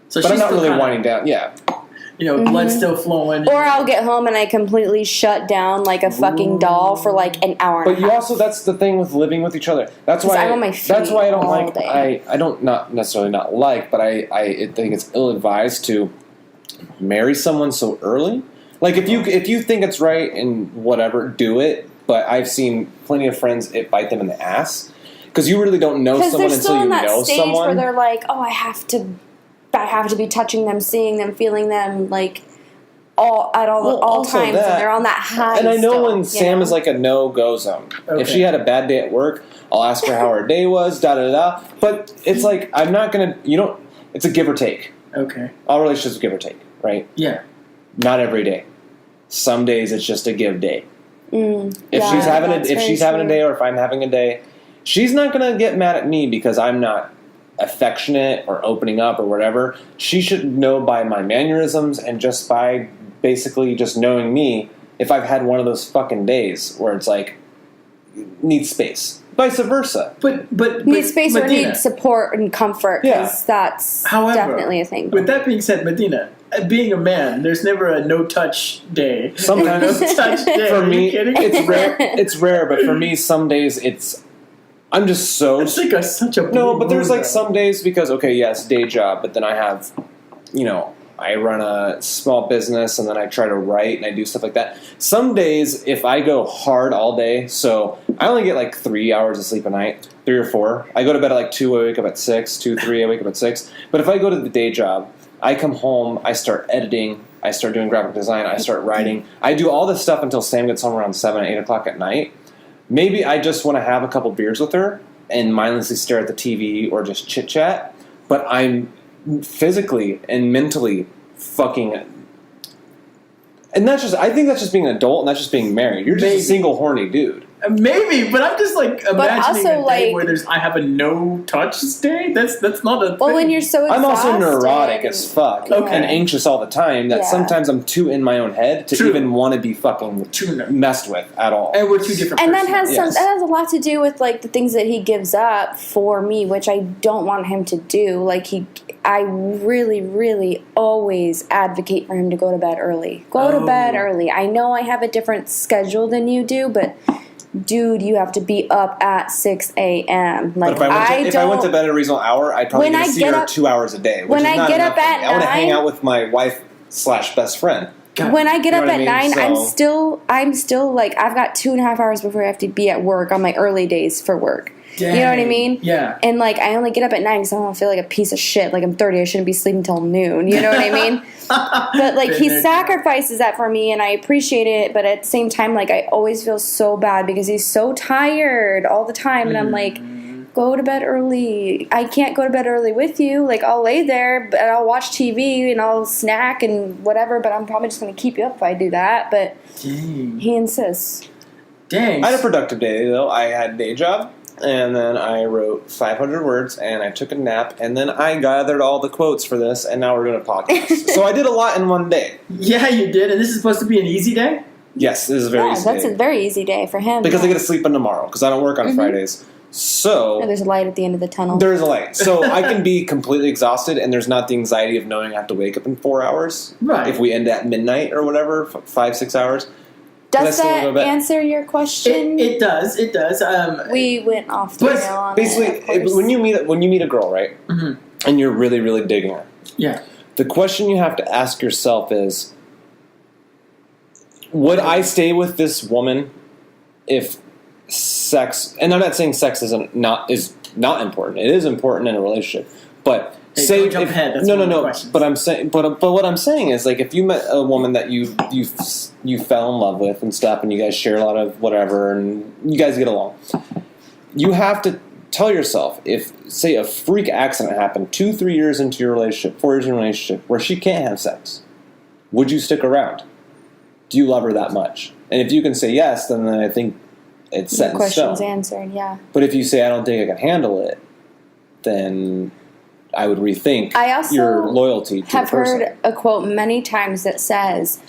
So But I'm she's not still really kinda, winding down. Yeah. Blood still flowing. Or I'll get home and I completely shut down like a fucking doll for like an hour. But and a you half. also, that's the thing with living with each other. That's 'Cause why I'm on my feet that's why I don't all like day. I don't not necessarily not like, but I think it's ill advised to marry someone so early. Like if you think it's right and whatever, do it. But I've seen plenty of friends it bite them in the ass because you really don't know because someone they're still until you in that know stage where someone. they're like, oh, I have to be touching them, seeing them, feeling them, like all also times, that- and they're on that high. And I know still, when you Sam know? is like a no-go zone. Okay. If she had a bad day at work, I'll ask her how her day was, da-da-da. But it's like, I'm not going to, it's a give or take. Okay. All relationships give or take, right? Yeah. Not every day. Some days it's just a give day. If yeah, she's having that's if very she's having a true. day or if I'm having a day, she's not going to get mad at me because I'm not affectionate or opening up or whatever. She should know by my mannerisms and just by basically just knowing me if I've had one of those fucking days where it's like need space. Vice versa. But Need space or Medina, need support and comfort, because that's However, definitely a thing. With that being said, Medina, being a man, the's never a no-touch day. Sometimes. No-touch day. For Are me, you kidding? it's rare. It's rare, but for me, some days I'm just so. It's like such a no, but there's blue like moon, some days because yes, day job, but then I have, I run a small business and then I try to write and I do stuff like that. Some days, if I go hard all day, so I only get like 3 hours of sleep a night, 3 or 4. I go to bed at like 2, I wake up at 6, 2, 3, I wake up at 6. But if I go to the day job, I come home, I start editing, I start doing graphic design, I start writing. I do all this stuff until Sam gets home around 7, 8 o'clock at night. Maybe I just want to have a couple beers with her and mindlessly stare at the TV or just chit-chat, but I'm physically and mentally fucking, and I think that's just being an adult and that's just being married. You're just a single horny dude. Maybe, but I'm just like imagining also, a day like- where I have a no-touch day. That's not a thing. Well, when you're so exhausted. I'm also neurotic as fuck Okay. and anxious all the time that Yeah. sometimes I'm too in my own head to True. even want to be fucking True. messed with at all. And we're two different And that persons. has that has a lot to do with like the things that he gives up for me, which I don't want him to do. Like I really, really always advocate for him to go to bed early. Go to bed early. I know I have a different schedule than you do, but dude, you have to be up at 6 a.m. Like But if I went to bed at a reasonable hour, I'd probably When get I to see get her up- 2 hours a day. Which when is I not get enough up for at me. I want to hang 9 out with my wife / best friend. when I get You know up what I at mean? 9, So- I'm still like I've got 2.5 hours before I have to be at work on my early days for work. You know what I Dang. mean? Yeah. And like I only get up at 9 because I don't feel like a piece of shit. Like I'm 30, I shouldn't be sleeping till noon. You know what I mean? But like he Been there, sacrifices that for me, and I appreciate it. But at the same time, like I always feel so bad because he's so tired all the time, and I'm like, go to bed early. I can't go to bed early with you. Like I'll lay there, but I'll watch TV and I'll snack and whatever. But I'm probably just gonna keep you up if I do that. But Dang. he insists. Dang. I had a productive day, though. I had a day job, and then I wrote 500 words, and I took a nap, and then I gathered all the quotes for this, and now we're doing a podcast. So I did a lot in one day. Yeah, you did. And this is supposed to be an easy day? Yes, this is a very Yeah, easy that's day. a very easy day for him. Because I yeah. get to sleep in tomorrow, because I don't work on Fridays. So Yeah, there's a light at the end of the tunnel. there is a light. So I can be completely exhausted, and there's not the anxiety of knowing I have to wake up in 4 hours. Right. If we end at midnight or whatever, 5, 6 hours. Does I still wanna go that to bed. answer your question? It does. It does. We went off the But rail on Basically, it, of course. when you meet a girl, right, and you're really, really digging her, Yeah. the question you have to ask yourself is, would I stay with this woman if sex, and I'm not saying sex is not important. It is important in a relationship, but Hey, say don't jump if, ahead. That's no, one of the no. questions. But I'm saying, but what I'm saying is, like, if you met a woman that you fell in love with and stuff, and you guys share a lot of whatever, and you guys get along, you have to tell yourself, if say a freak accident happened 2-3 years into your relationship, 4 years in a relationship, where she can't have sex, would you stick around? Do you love her that much? And if you can say yes, then I think it's set the in question's stone. answered, yeah. But if you say I don't think I can handle it, then I would rethink I also your loyalty to have the person. heard a quote many times that says,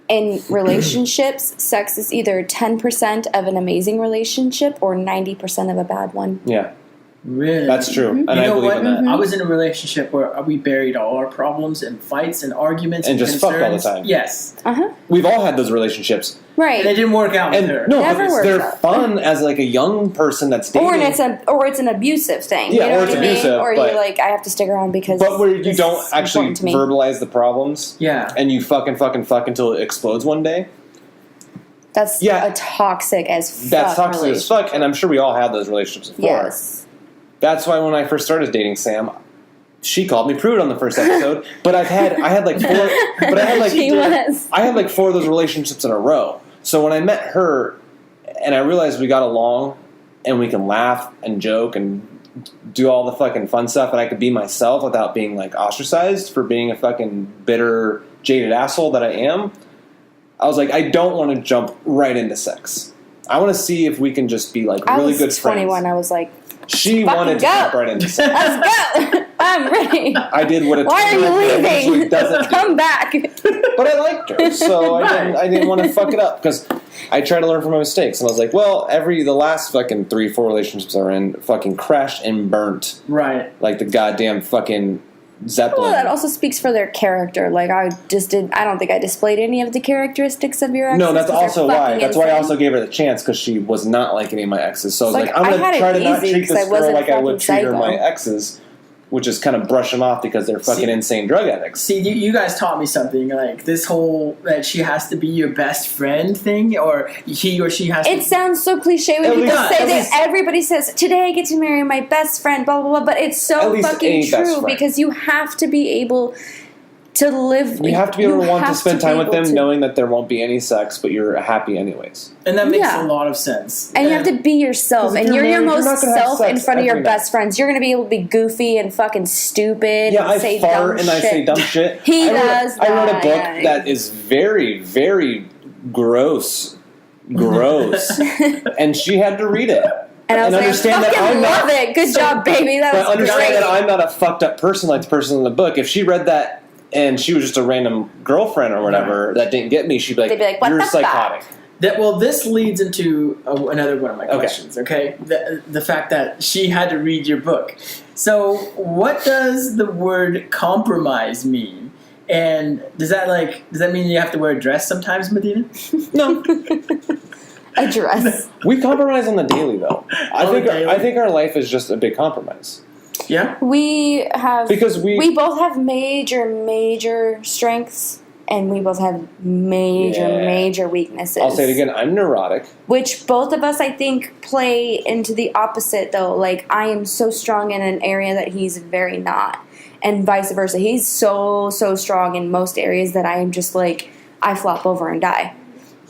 in relationships, sex is either 10% of an amazing relationship or 90% of a bad one. Yeah, Really? that's true, and You I know believe what? in that. I was in a relationship where we buried all our problems and fights and arguments And just fucked all the concerns. time. Yes. Uh-huh. We've all had those relationships, Right. And it didn't work out with and her. no, Never but works they're out. fun as like a young person that's dating. Or it's an abusive thing. Yeah, you know or what it's I mean? abusive, Or but- you're like, I have to stick around because but where you this don't is actually important to me. verbalize the problems, Yeah. and you fuck until it explodes one day. That's Yeah. a toxic as fuck. That's toxic as relationship. fuck, and I'm sure we all had those relationships before. Yes. That's why when I first started dating Sam, she called me prude on the first episode. But I had like four. But I had like She was. I had like 4 of those relationships in a row. So when I met her, and I realized we got along, and we can laugh and joke and do all the fucking fun stuff, and I could be myself without being like ostracized for being a fucking bitter, jaded asshole that I am. I was like, I don't want to jump right into sex. I want to see if we can just be like I really was good 21. friends. I was like, She fucking wanted to go. jump right into sex. let's go. I'm ready. I did what a Why are 21 you usually leaving? doesn't do. Come back. But I liked her, so I didn't want to fuck it up because I try to learn from my mistakes. And I was like, well, the last fucking 3-4 relationships I'm in fucking crashed and burnt Right. like the goddamn fucking Zeppelin. Well, that also speaks for their character. Like, I don't think I displayed any of the characteristics of your exes. No, that's 'cause they're also why. fucking That's why I insane. also gave her the chance, because she was not like any of my exes. So I was Like, like, I'm I going had to it try to not easy treat 'cause this I girl wasn't like I would fucking treat her psycho. my exes, which is kind of brush them off because they're fucking insane drug addicts. See, you guys taught me something, like this whole that she has to be your best friend thing, or he or she has It to... sounds so cliche when At people least- say at that. least- Everybody says, today I get to marry my best friend, blah, blah, blah. But it's At so least fucking a best true friend. because you have to be able to live. You have to be able to want to spend time with them to, knowing that there won't be any sex, but you're happy anyways. And that makes Yeah. a lot of sense. And you have to be yourself. 'Cause if And you're you're your married, you're most not gonna have self in sex front of your every night. best friends. You're going to be able to be goofy and fucking stupid Yeah, and I say fart dumb and shit. I say dumb shit. He I does I wrote a that, book yeah. that is very, very gross. And she had to read it. And I was like, I understand that fucking I'm not- love it. Good job, baby. That But was understand great. that I'm not a fucked up person like the person in the book. If she read that and she was just a random girlfriend or whatever that didn't get me, she'd be like, They'd be like, what you're the fuck? psychotic. This leads into another one of my questions. Okay, the fact that she had to read your book. So, what does the word compromise mean? And does that mean you have to wear a dress sometimes, Medina? No. A dress. We compromise on the daily, though. On the daily? I think our life is just a big compromise. Yeah. We have Because we both have major strengths, and we both have major weaknesses. I'll say it again. I'm neurotic. Which both of us, I think, play into the opposite, though. Like, I am so strong in an area that he's very not, and vice versa. He's so strong in most areas that I am just like, I flop over and die,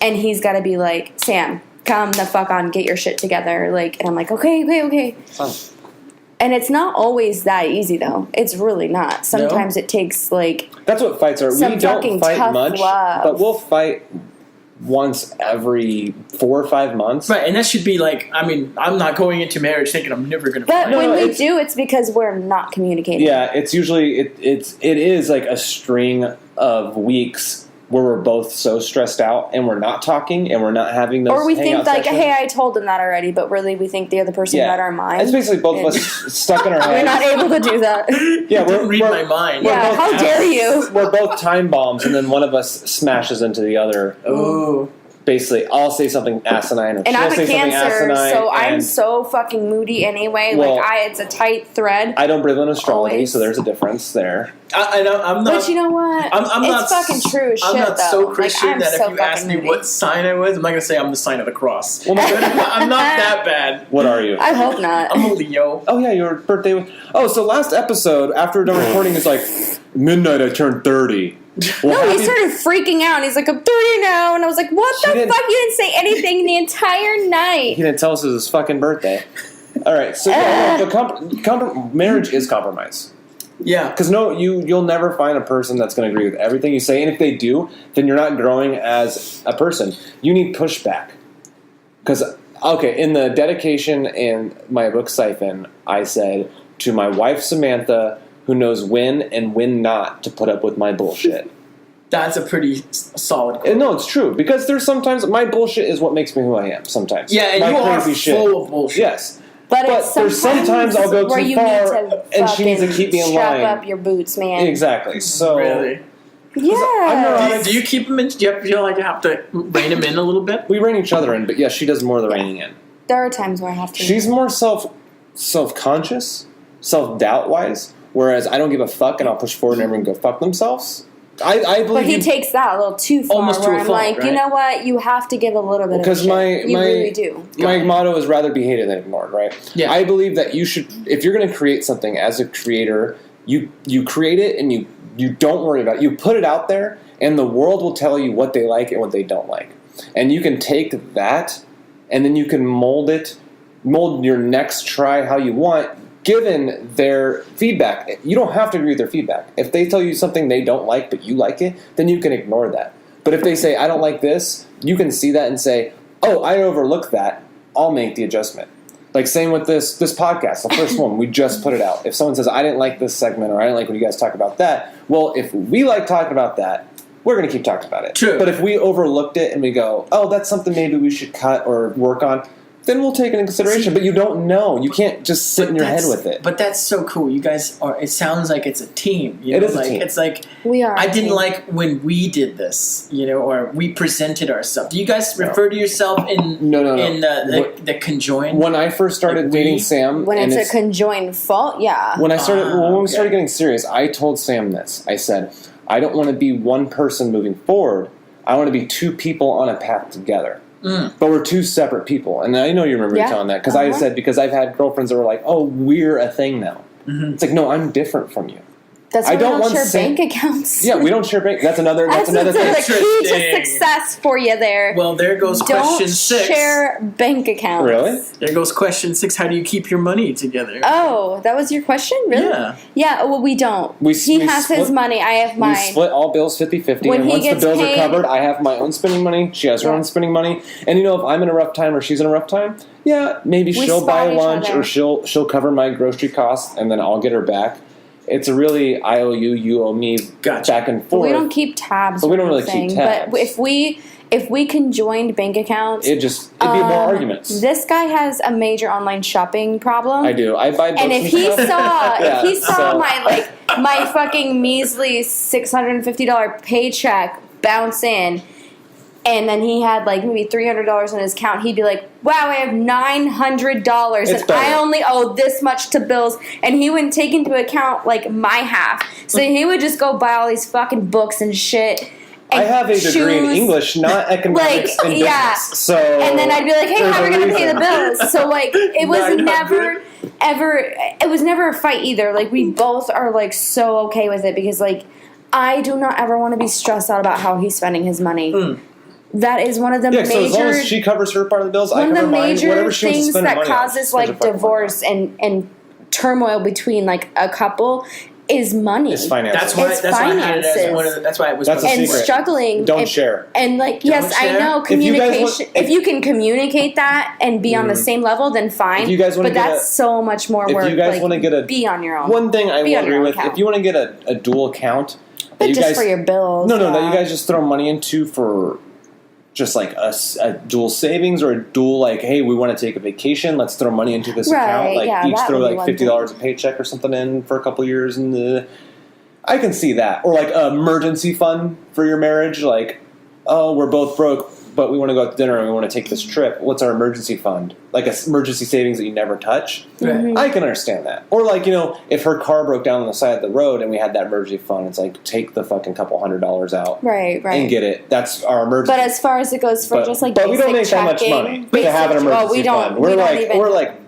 and he's got to be like, Sam, come the fuck on, get your shit together. Like, and I'm like, okay. Fun. And it's not always that easy, though. It's really not. Sometimes it takes, like... That's what fights are. Some We don't fucking fight tough much, love. but we'll fight once every 4 or 5 months. Right, and that should be like, I mean, I'm not going into marriage thinking I'm never going to But fight. No, when we it's- do, it's because we're not communicating. Yeah, it's usually it is like a string of weeks where we're both so stressed out and we're not talking and we're not having those. Or we think, hangout like, sessions. hey, I told him that already, but really we think the other person read our mind. It's basically both of us stuck in our We're heads. not able to do that. Yeah, Don't read my mind. Yeah, both- how dare you? We're both time bombs, and then one of us smashes into the other. Oh. Basically, I'll say something asinine, or And she'll I'm say a something Cancer, asinine. so I'm and so fucking moody anyway. Well, It's a tight thread. I don't believe in astrology, Always. so there's a difference there. I know, I'm not... But you know what? I'm it's not, fucking true as shit, I'm not though. so Like, Christian I'm that so if you asked me fucking what moody. sign I was, I'm not going to say I'm the sign of the cross. Well, I'm not that bad. What are you? I hope not. I'm a Leo. Oh yeah, your birthday was. Oh, so last episode after we're done recording is like midnight. I turned 30. Well, No, he happy- started freaking out. He's like, I'm 30 now. And I was like, what She the didn't- fuck? You didn't say anything the entire He night. didn't tell us it was his fucking birthday. All right, so yeah, the marriage is compromise. Yeah. Because you'll never find a person that's going to agree with everything you say, and if they do, then you're not growing as a person. You need pushback. Because in the dedication in my book Siphon, I said to my wife Samantha, who knows when and when not to put up with my bullshit. That's a pretty solid quote. And no, it's true, because there's sometimes my bullshit is what makes me who I am. Sometimes, Yeah, and my you are crazy full of bullshit. Yes. But But it's there's sometimes I'll go where too you far, need to and she needs to fucking keep me in strap line. up your boots, man. Exactly. So Really? Yeah. Do you keep them in? Do you feel like you have to rein them in a little bit? we rein each other in, but yes, she does more of the reining in. There are times where I have to. She's more self-conscious, self-doubt wise, whereas I don't give a fuck and I'll push forward and everyone go fuck themselves. I believe But he takes that a little too far. Almost to where a I'm fault, like, you right? know what? You have to give a little bit of because shit. You really do. my motto is rather be hated than ignored, right? Yeah. I believe that you should, if you're going to create something as a creator, you create it and you don't worry about it. You put it out there, and the world will tell you what they like and what they don't like, and you can take that, and then you can mold your next try how you want, given their feedback. You don't have to agree with their feedback. If they tell you something they don't like but you like it, then you can ignore that. But if they say, I don't like this, you can see that and say, oh, I overlooked that. I'll make the adjustment. Like same with this podcast, the first one, we just put it out. If someone says, I didn't like this segment or I didn't like when you guys talk about that, well, if we like talking about that, we're going to keep talking about it. True. But if we overlooked it and we go, oh, that's something maybe we should cut or work on, then we'll take it into consideration. But you don't know. You can't just sit in your head with it. But that's so cool. You guys are. It sounds like it's a team. You know? It is a team. It's like We are. I didn't like when we did this, or we presented ourselves. Do you guys refer to yourself in No. in the conjoined? When I first started dating Sam, When and it's a conjoined fault, yeah. when we okay. started getting serious, I told Sam this. I said, I don't want to be one person moving forward. I want to be two people on a path together. But we're two separate people. And I know you remember me telling that. Because I said, because I've had girlfriends that were like, oh, we're a thing now. It's like, no, I'm different from you. That's why I we don't don't share want bank accounts. Yeah, we don't share bank. That's another thing. the key to success for you there. Well, there goes Don't question 6. share bank accounts. Really? There goes question 6. How do you keep your money together? Oh, that was your question? Really? Yeah. Yeah, well, we don't. We he has split- his money. I have mine. We split all bills 50-50. When And he once the gets bills paid- are covered, I have my own spending money. She has her own spending money. And if I'm in a rough time or she's in a rough time, maybe she'll buy spot each lunch other. or she'll cover my grocery costs and then I'll get her back. It's a really I owe you, you owe me back and But forth. we don't keep tabs. But we or don't really keep anything. tabs. But if we conjoined bank accounts, It'd be more arguments. This guy has a major online shopping problem. I do. I buy books And if he stuff. saw my fucking measly $650 paycheck bounce in, and then he had maybe $300 in his account, he'd be like, wow, I have $900 and I only owe this much to bills, and he wouldn't take into account my half. So he would just go buy all these fucking books and shit. I have a degree in shoes. English, not economics and business. So and then I'd be like, hey, how are we going to pay the bills? So it was never a fight either. We both are so okay with it because I do not ever want to be stressed out about how he's spending his money. That is one of the major. So as long as she covers her part of the bills, I cover mine. Whatever she wants to things spend her that money on, causes divorce and turmoil between a couple is money. It's finances. That's why I had it as one of the, that's why it was. That's a and secret. struggling. Don't share. And yes, share? I know communication. If you can communicate that and be on the same level, then fine. If you guys wanna but get that's so much more work. If you guys want to get be on your own. One thing I Be will on your agree own with: account. if you want to get a dual account, but just for your bills. No, that you guys just throw money into for just a dual savings or a dual hey, we want to take a vacation, let's throw money into this account. Each throw $50 a paycheck or something in for a couple years, and I can see that. Or an emergency fund for your marriage, we're both broke, but we want to go out to dinner and we want to take this trip. What's our emergency fund? An emergency savings that you never touch. Mm-hmm. I can understand that. Or if her car broke down on the side of the road and we had that emergency fund, it's take the fucking couple $100 out, right, and get it. That's our emergency. But as far as it goes for but we don't make that much money to have an emergency fund. We're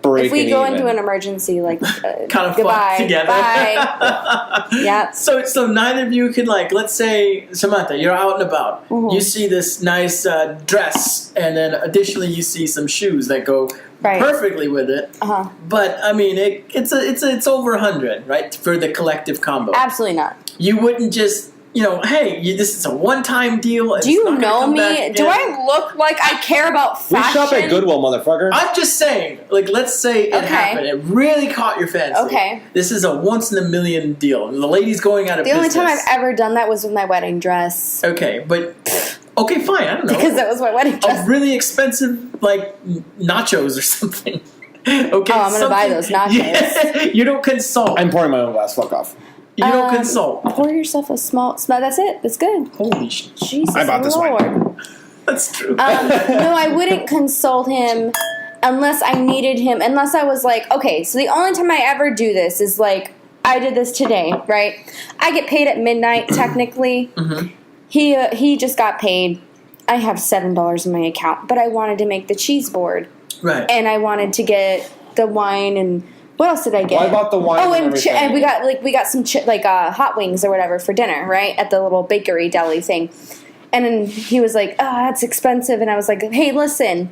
breaking if we go even. into an emergency, kind of goodbye, together. Bye. Yeah. So neither of you could let's say Samantha, you're out and about. Mm-hmm. You see this nice dress, and then additionally you see some shoes that go perfectly with it. Uh-huh. But I mean, it's over 100, right, for the collective combo. Absolutely not. You wouldn't just. Hey, this is a one-time deal. Do you know me? Do I look like I care about fashion? We shop at Goodwill, motherfucker. I'm just saying, let's say it happened. It really caught your fancy. Okay. This is a once-in-a-million deal. And the lady's going out of business. The only time I've ever done that was with my wedding dress. Okay, but... Okay, fine, I don't know. Because that was my wedding dress. A really expensive, nachos or something. Okay, I'm going to buy those nachos. Yeah, you don't consult. I'm pouring my own glass. Fuck off. You don't consult. Pour yourself a small... That's it. That's good. Holy shit. Jesus I bought this Lord. That's true. No, I wouldn't consult him unless I needed him. Unless I was okay, so the only time I ever do this is I did this today, right? I get paid at midnight, technically. Mm-hmm. He just got paid. I have $7 in my account, but I wanted to make the cheese board. Right. And I wanted to get the wine and... What else did I get? Well, I bought the wine. Oh, and we got some hot wings or whatever for dinner, right, at the little bakery deli thing. And then he was like, "Oh, that's expensive," and I was like, "Hey, listen,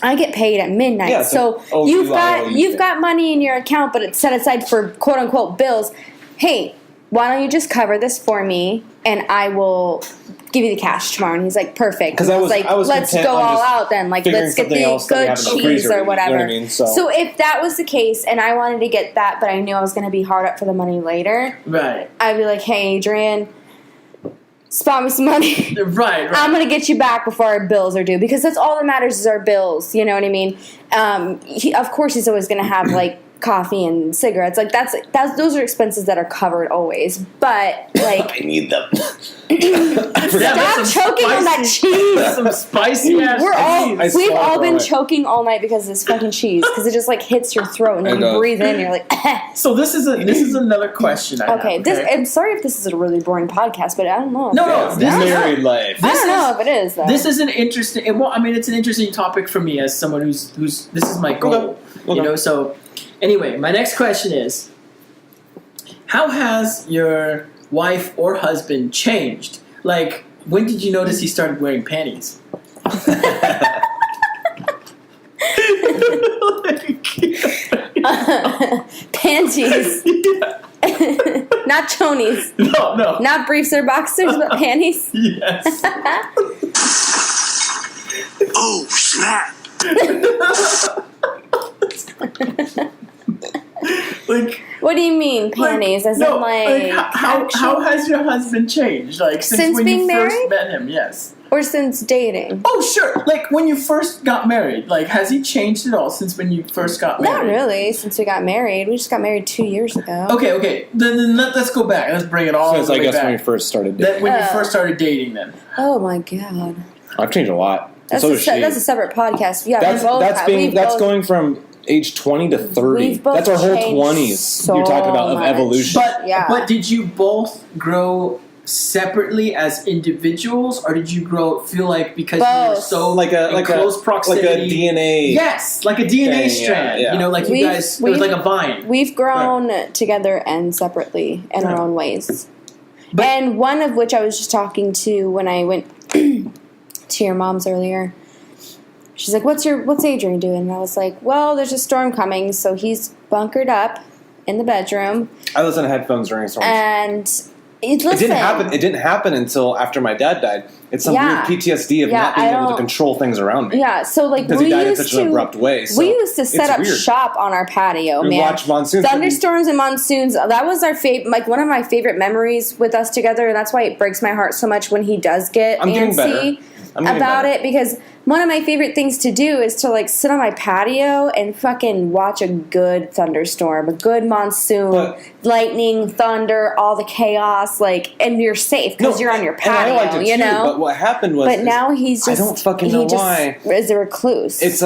I get paid at midnight, Yeah, so you've got money in your account, but it's set aside for quote unquote bills. Hey, why don't you just cover this for me, and I will give you the cash tomorrow?" And he's like, "Perfect." Because I was let's go all out then. Let's get the good cheese or whatever. You know what I mean? So if that was the case, and I wanted to get that, but I knew I was going to be hard up for the money later, right, I'd be like, "Hey, Adrian, spot me some money. Right. I'm going to get you back before our bills are due, because that's all that matters is our bills. You know what I mean? Of course, he's always going to have like coffee and cigarettes. Like those are expenses that are covered always. But like, I need them. stop choking on that cheese. Some spicy ass cheese. We've all been choking all night because of this fucking cheese, because it just like hits your throat and you breathe in and you're like. So this is another question. Okay. I'm sorry if this is a really boring podcast, but I don't know. No, this married life. I don't know if it is, though. This is an interesting. Well, I mean, it's an interesting topic for me as someone who's. This is my goal. Okay. You know. So, anyway, my next question is: how has your wife or husband changed? Like, when did you notice he started wearing panties? Panties. Not chonies. No. Not briefs or boxers, but panties. Yes. Oh, snap. Like, what do you mean panties? As in how has your husband changed? Like since when being you married? first met him? Yes. Or since dating? Oh, sure. Like when you first got married. Like, has he changed at all since when you first got married? Not really. Since we got married, we just got married 2 years ago. Okay. Then let's go back. Let's bring it all the way I guess back. when we first started dating. When you first started dating, then. Oh my god. I've changed a lot. That's a separate podcast. Yeah, that's going from age 20 to 30. That's our whole 20s. So you're talking about much. of evolution. But did you both grow separately as individuals, or did you feel like because you were so in close proximity, like a DNA? Yes, like a DNA strand. Yeah. You know, like you guys, it was like a vine. We've grown together and separately in our own ways. And one of which I was just talking to when I went to your mom's earlier. She's like, what's Adrian doing? And I was like, well, there's a storm coming, so he's bunkered up in the bedroom. I listen to headphones during storms. And it didn't happen until after my dad died. It's some weird PTSD of not being able to control things around me. Yeah, so like because he died in such an abrupt way. So we used to set up shop on our patio, we watch monsoons, thunderstorms and monsoons. That was our like one of my favorite memories with us together, and that's why it breaks my heart so much when he does get antsy about it, because one of my favorite things to do is to like sit on my patio and fucking watch a good thunderstorm, a good monsoon, lightning, thunder, all the chaos, like, and you're safe because you're on your patio, and I liked it too, But what happened was, now he's just, I don't fucking know why. Is a recluse. It's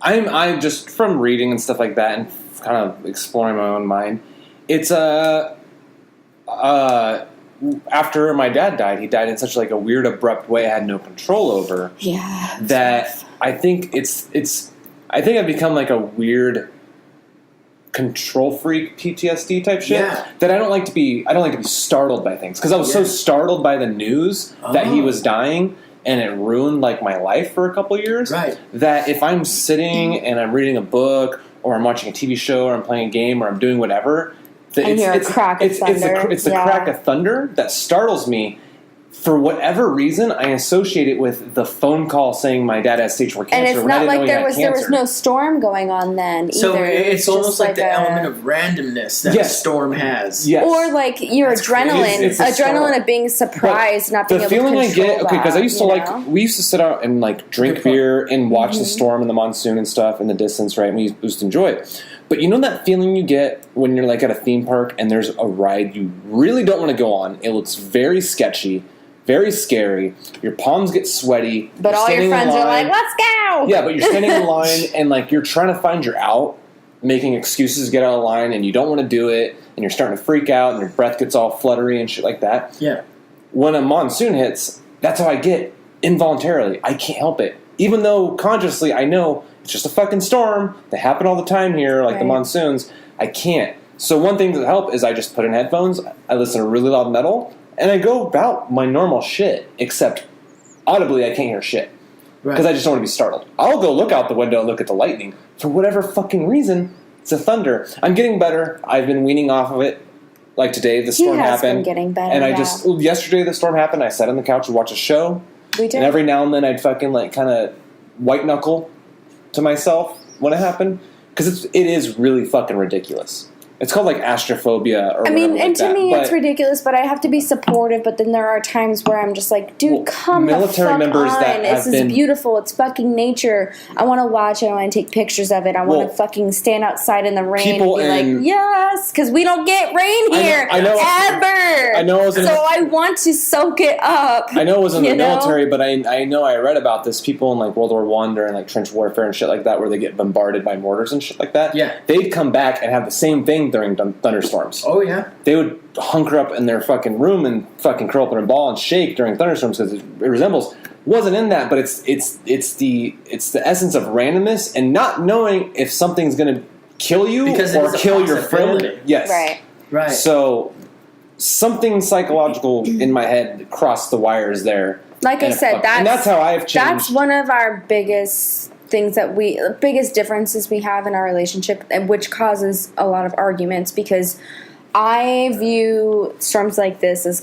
I'm just from reading and stuff like that and kind of exploring my own mind. It's after my dad died, he died in such like a weird, abrupt way I had no control over. Yeah. That I think I think I've become like a weird control freak PTSD type shit. Yeah. That I don't like to be startled by things. Because I was so startled by the news that he was dying and it ruined like my life for a couple years. Right. That if I'm sitting and I'm reading a book or I'm watching a TV show or I'm playing a game or I'm doing whatever, it's the crack of thunder that startles me. For whatever reason, I associate it with the phone call saying my dad has stage 4 cancer. And it's not like there was no storm going on then either. So it's almost like the element of randomness that a storm has. Yes. Or like your adrenaline of being surprised, not being able to control that. The feeling I get, because I used to we used to sit out and like drink beer and watch the storm and the monsoon and stuff in the distance, right? And we used to enjoy it. But you know that feeling you get when you're like at a theme park and there's a ride you really don't want to go on. It looks very sketchy, very scary. Your palms get sweaty. But all your friends are like, let's go! Yeah, but you're standing in line and like you're trying to find your out, making excuses to get out of line, and you don't want to do it, and you're starting to freak out, and your breath gets all fluttery and shit like that. Yeah. When a monsoon hits, that's how I get involuntarily. I can't help it. Even though consciously I know it's just a fucking storm. They happen all the time here, like the monsoons. I can't. So one thing that helps is I just put in headphones, I listen to really loud metal, and I go about my normal shit, except audibly I can't hear shit. Because I just don't want to be startled. I'll go look out the window and look at the lightning. For whatever fucking reason, it's a thunder. I'm getting better. I've been weaning off of it. Like today, the storm happened. Been getting better, and yesterday the storm happened, I sat on the couch and watched a show. We did. And every now and then I'd fucking like kind of white knuckle to myself when it happened. Because it is really fucking ridiculous. It's called like astrophobia or I mean, whatever and like to me, that. it's But, ridiculous, but I have to be supportive. But then there are times where I'm just like, dude, come the military fuck members on. that This have is been- beautiful. It's fucking nature. I want to watch it. I want to take pictures of it. I want Well, to fucking stand outside in the rain and people be in- like, yes, because we don't get rain here I know- ever. I know I was in- so I want to soak it up. I know it was in the you know? military, but I know I read about this. People in like World War I during like trench warfare and shit like that, where they get bombarded by mortars and shit like that. Yeah. They'd come back and have the same thing during thunderstorms. Oh yeah. They would hunker up in their fucking room and fucking curl up in a ball and shake during thunderstorms because it resembles. Wasn't in that, but it's the essence of randomness and not knowing if something's gonna kill you Because or it's a kill your friend. possibility. Yes. Right. Right. So something psychological in my head crossed the wires there. Like I And said, that's how I've changed. That's one of our biggest things biggest differences we have in our relationship, and which causes a lot of arguments because I view storms like this as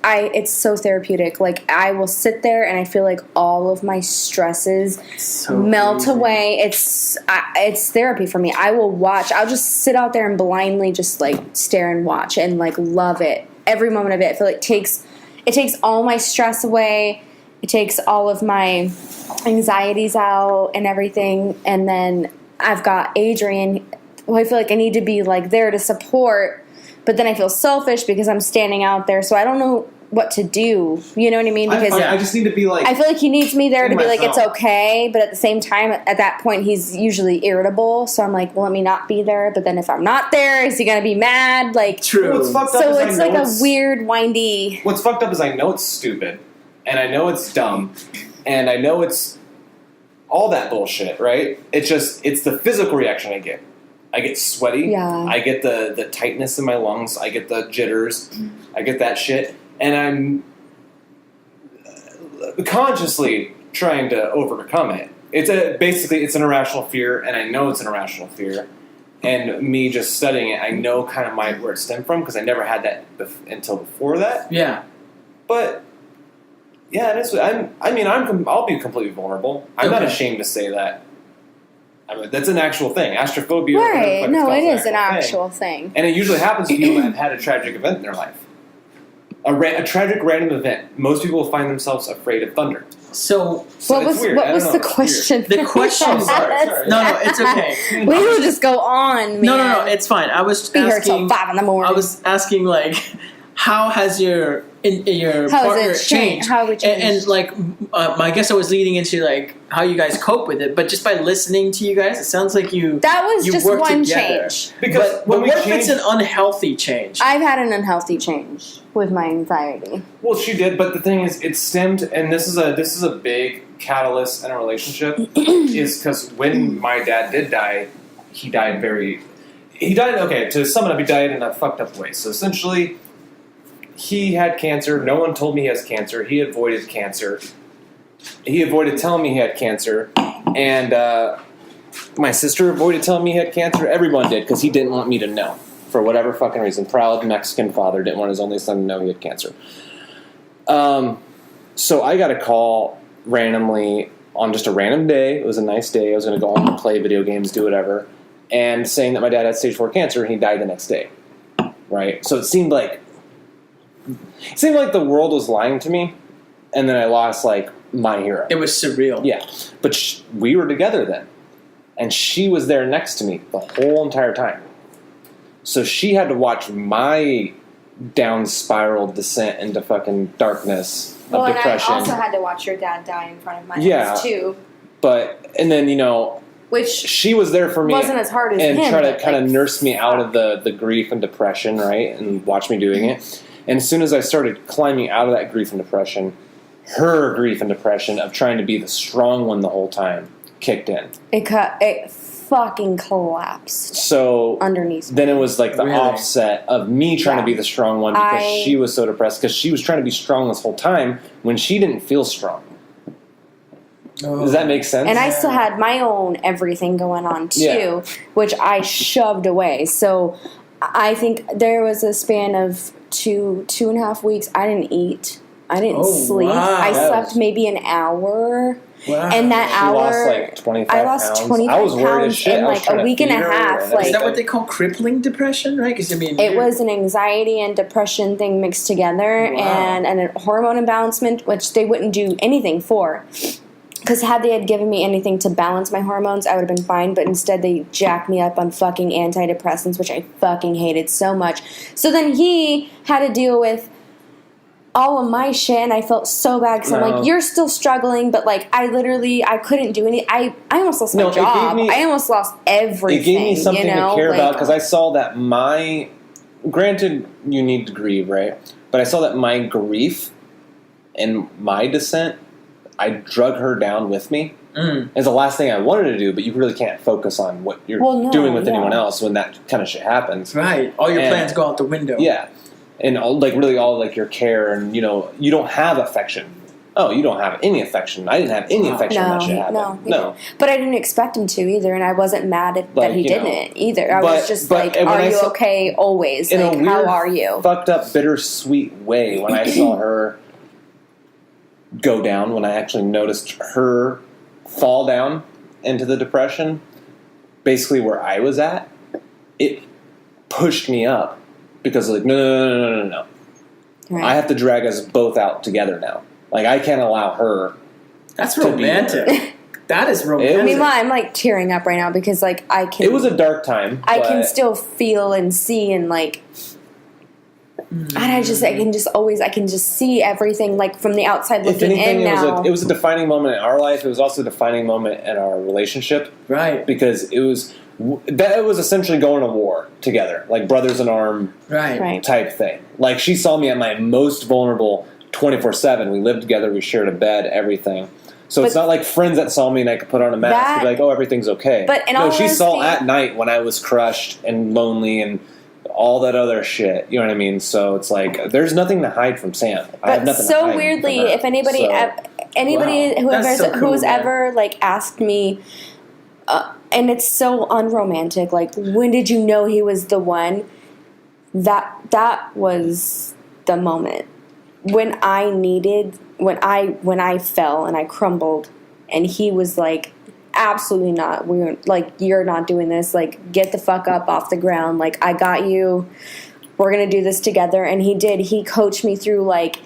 it's so therapeutic. Like I will sit there and I feel like all of my stresses So melt crazy. away. It's therapy for me. I will watch. I'll just sit out there and blindly just like stare and watch and like love it. Every moment of it. I feel like it takes all my stress away. It takes all of my anxieties out and everything. And then I've got Adrian, who I feel like I need to be like there to support. But then I feel selfish because I'm standing out there. So I don't know what to do. You know what I mean? Because I just need to be like. I feel like he needs me there in to be my like, it's zone. okay. But at the same time, at that point, he's usually irritable. So I'm like, well, let me not be there. But then if I'm not there, is he going to be mad? Like, True. What's fucked up so is I it's know like a it's- weird, windy. What's fucked up is I know it's stupid, and I know it's dumb, and I know it's all that bullshit, right? It's the physical reaction I get. I get sweaty. Yeah. I get the tightness in my lungs. I get the jitters. I get that shit. And I'm consciously trying to overcome it. Basically it's an irrational fear, and I know it's an irrational fear. And me just studying it, I know kind of where it stemmed from because I never had that until before that. Yeah. But yeah, it is. I'll be completely vulnerable. I'm not Okay. ashamed to say that. I mean, that's an actual thing. Astrophobia. or whatever the Right. fuck it's No, called, it is is an actual thing. And it usually happens to people that have had a tragic event in their life. A tragic random event. Most people find themselves afraid of thunder. So So What it's was weird. what I was don't the know, it's question? the question. Sorry. No, it's okay. We will just go on, man. No, it's fine. I was Be here till asking. 5 in the morning. I was asking like, how has your How has partner it changed? How have we changed? And like, I guess I was leading into like how you guys cope with it, but just by listening to you guys, it sounds like you That was you just work one together. change. Because But when we what if it's changed- an unhealthy change? I've had an unhealthy change with my anxiety. Well, she did, but the thing is, it stemmed, and this is a big catalyst in a relationship, is because when my dad did die, he died. Okay, to sum it up, he died in a fucked up way. So essentially, he had cancer. No one told me he has cancer. He avoided cancer. He avoided telling me he had cancer, and my sister avoided telling me he had cancer. Everyone did because he didn't want me to know for whatever fucking reason. Proud Mexican father didn't want his only son to know he had cancer. So I got a call randomly on just a random day. It was a nice day. I was going to go home and play video games, do whatever, and saying that my dad had stage 4 cancer and he died the next day. Right? So it seemed like the world was lying to me, and then I lost like my hero. It was surreal. Yeah, but we were together then, and she was there next to me the whole entire time. So she had to watch my down spiral descent into fucking darkness of Well, and depression. I also had to watch your dad die in front of my Yeah. eyes too, And then which she was there for me wasn't as hard as and him. try to but, kind of like, nurse me out of the grief and depression, right? And watch me doing it. And as soon as I started climbing out of that grief and depression, her grief and depression of trying to be the strong one the whole time kicked in. It fucking collapsed So underneath me. then it was like the Really? offset of me trying to be the strong one because she was so depressed because she was trying to be strong this whole time when she didn't feel strong. Does that make sense? And I still had my own everything going on too, Yeah. which I shoved away. So I think there was a span of 2.5 weeks. I didn't eat. I didn't Oh, sleep. wow. I That slept was- maybe an hour. Wow. And that She hour, lost like 25 I lost pounds. 25 I was worried as pounds shit. in I was like trying a to week and a feed her half. and Like, Is that what everything. they call crippling depression, right? Because I mean, it was an anxiety and depression thing mixed together, Wow. and a hormone imbalancement, which they wouldn't do anything for. Because had they given me anything to balance my hormones, I would have been fine. But instead, they jacked me up on fucking antidepressants, which I fucking hated so much. So then he had to deal with all of my shit, and I felt so bad because I'm No. like, you're still struggling, but like I couldn't do any. I almost lost my No, it gave job. me- I almost lost everything. It gave me something you know? to care like, about because I saw that granted, you need to grieve, right? But I saw that my grief and my descent, I drug her down with me. It's the last thing I wanted to do, but you really can't focus on what you're doing with anyone else when that kind of shit happens. right. All your plans go out the window. Yeah. And all your care, and you don't have affection. Oh, you don't have any affection. I didn't have any affection when that shit happened. No. But I didn't expect him to either, and I wasn't mad that he didn't either. I was just like, when are I you saw- okay always? In Like, a weird, how are you? fucked up, bittersweet way when I saw her go down, when I actually noticed her fall down into the depression, basically where I was at, it pushed me up because like, no. Right. I have to drag us both out together now. Like, I can't allow her. That's To be romantic. That is romantic. I mean, I'm like tearing up right now because like I can. It was a dark time. I can but- still feel and see and like. And I can just see everything like from the outside If looking anything, in now. it was a defining moment in our life. It was also a defining moment in our relationship. Right. Because it was essentially going to war together, like brothers in arm Right. type thing. Like, she saw me at my most vulnerable 24/7. We lived together, we shared a bed, everything. So it's But not like friends that saw me and I could put on a mask and be like, oh, everything's okay. But in no, all she saw honesty- at night when I was crushed and lonely and all that other shit. You know what I mean? So it's like, there's nothing to hide from Sam. I have But nothing to so hide weirdly, from her. if anybody, So- Wow. That's so cool, who's man. ever like asked me, and it's so unromantic. Like, when did you know he was the one? That was the moment when I fell and I crumbled, and he was like, absolutely not. You're not doing this. Like, get the fuck up off the ground. Like, I got you. We're gonna do this together. And he did. He coached me through like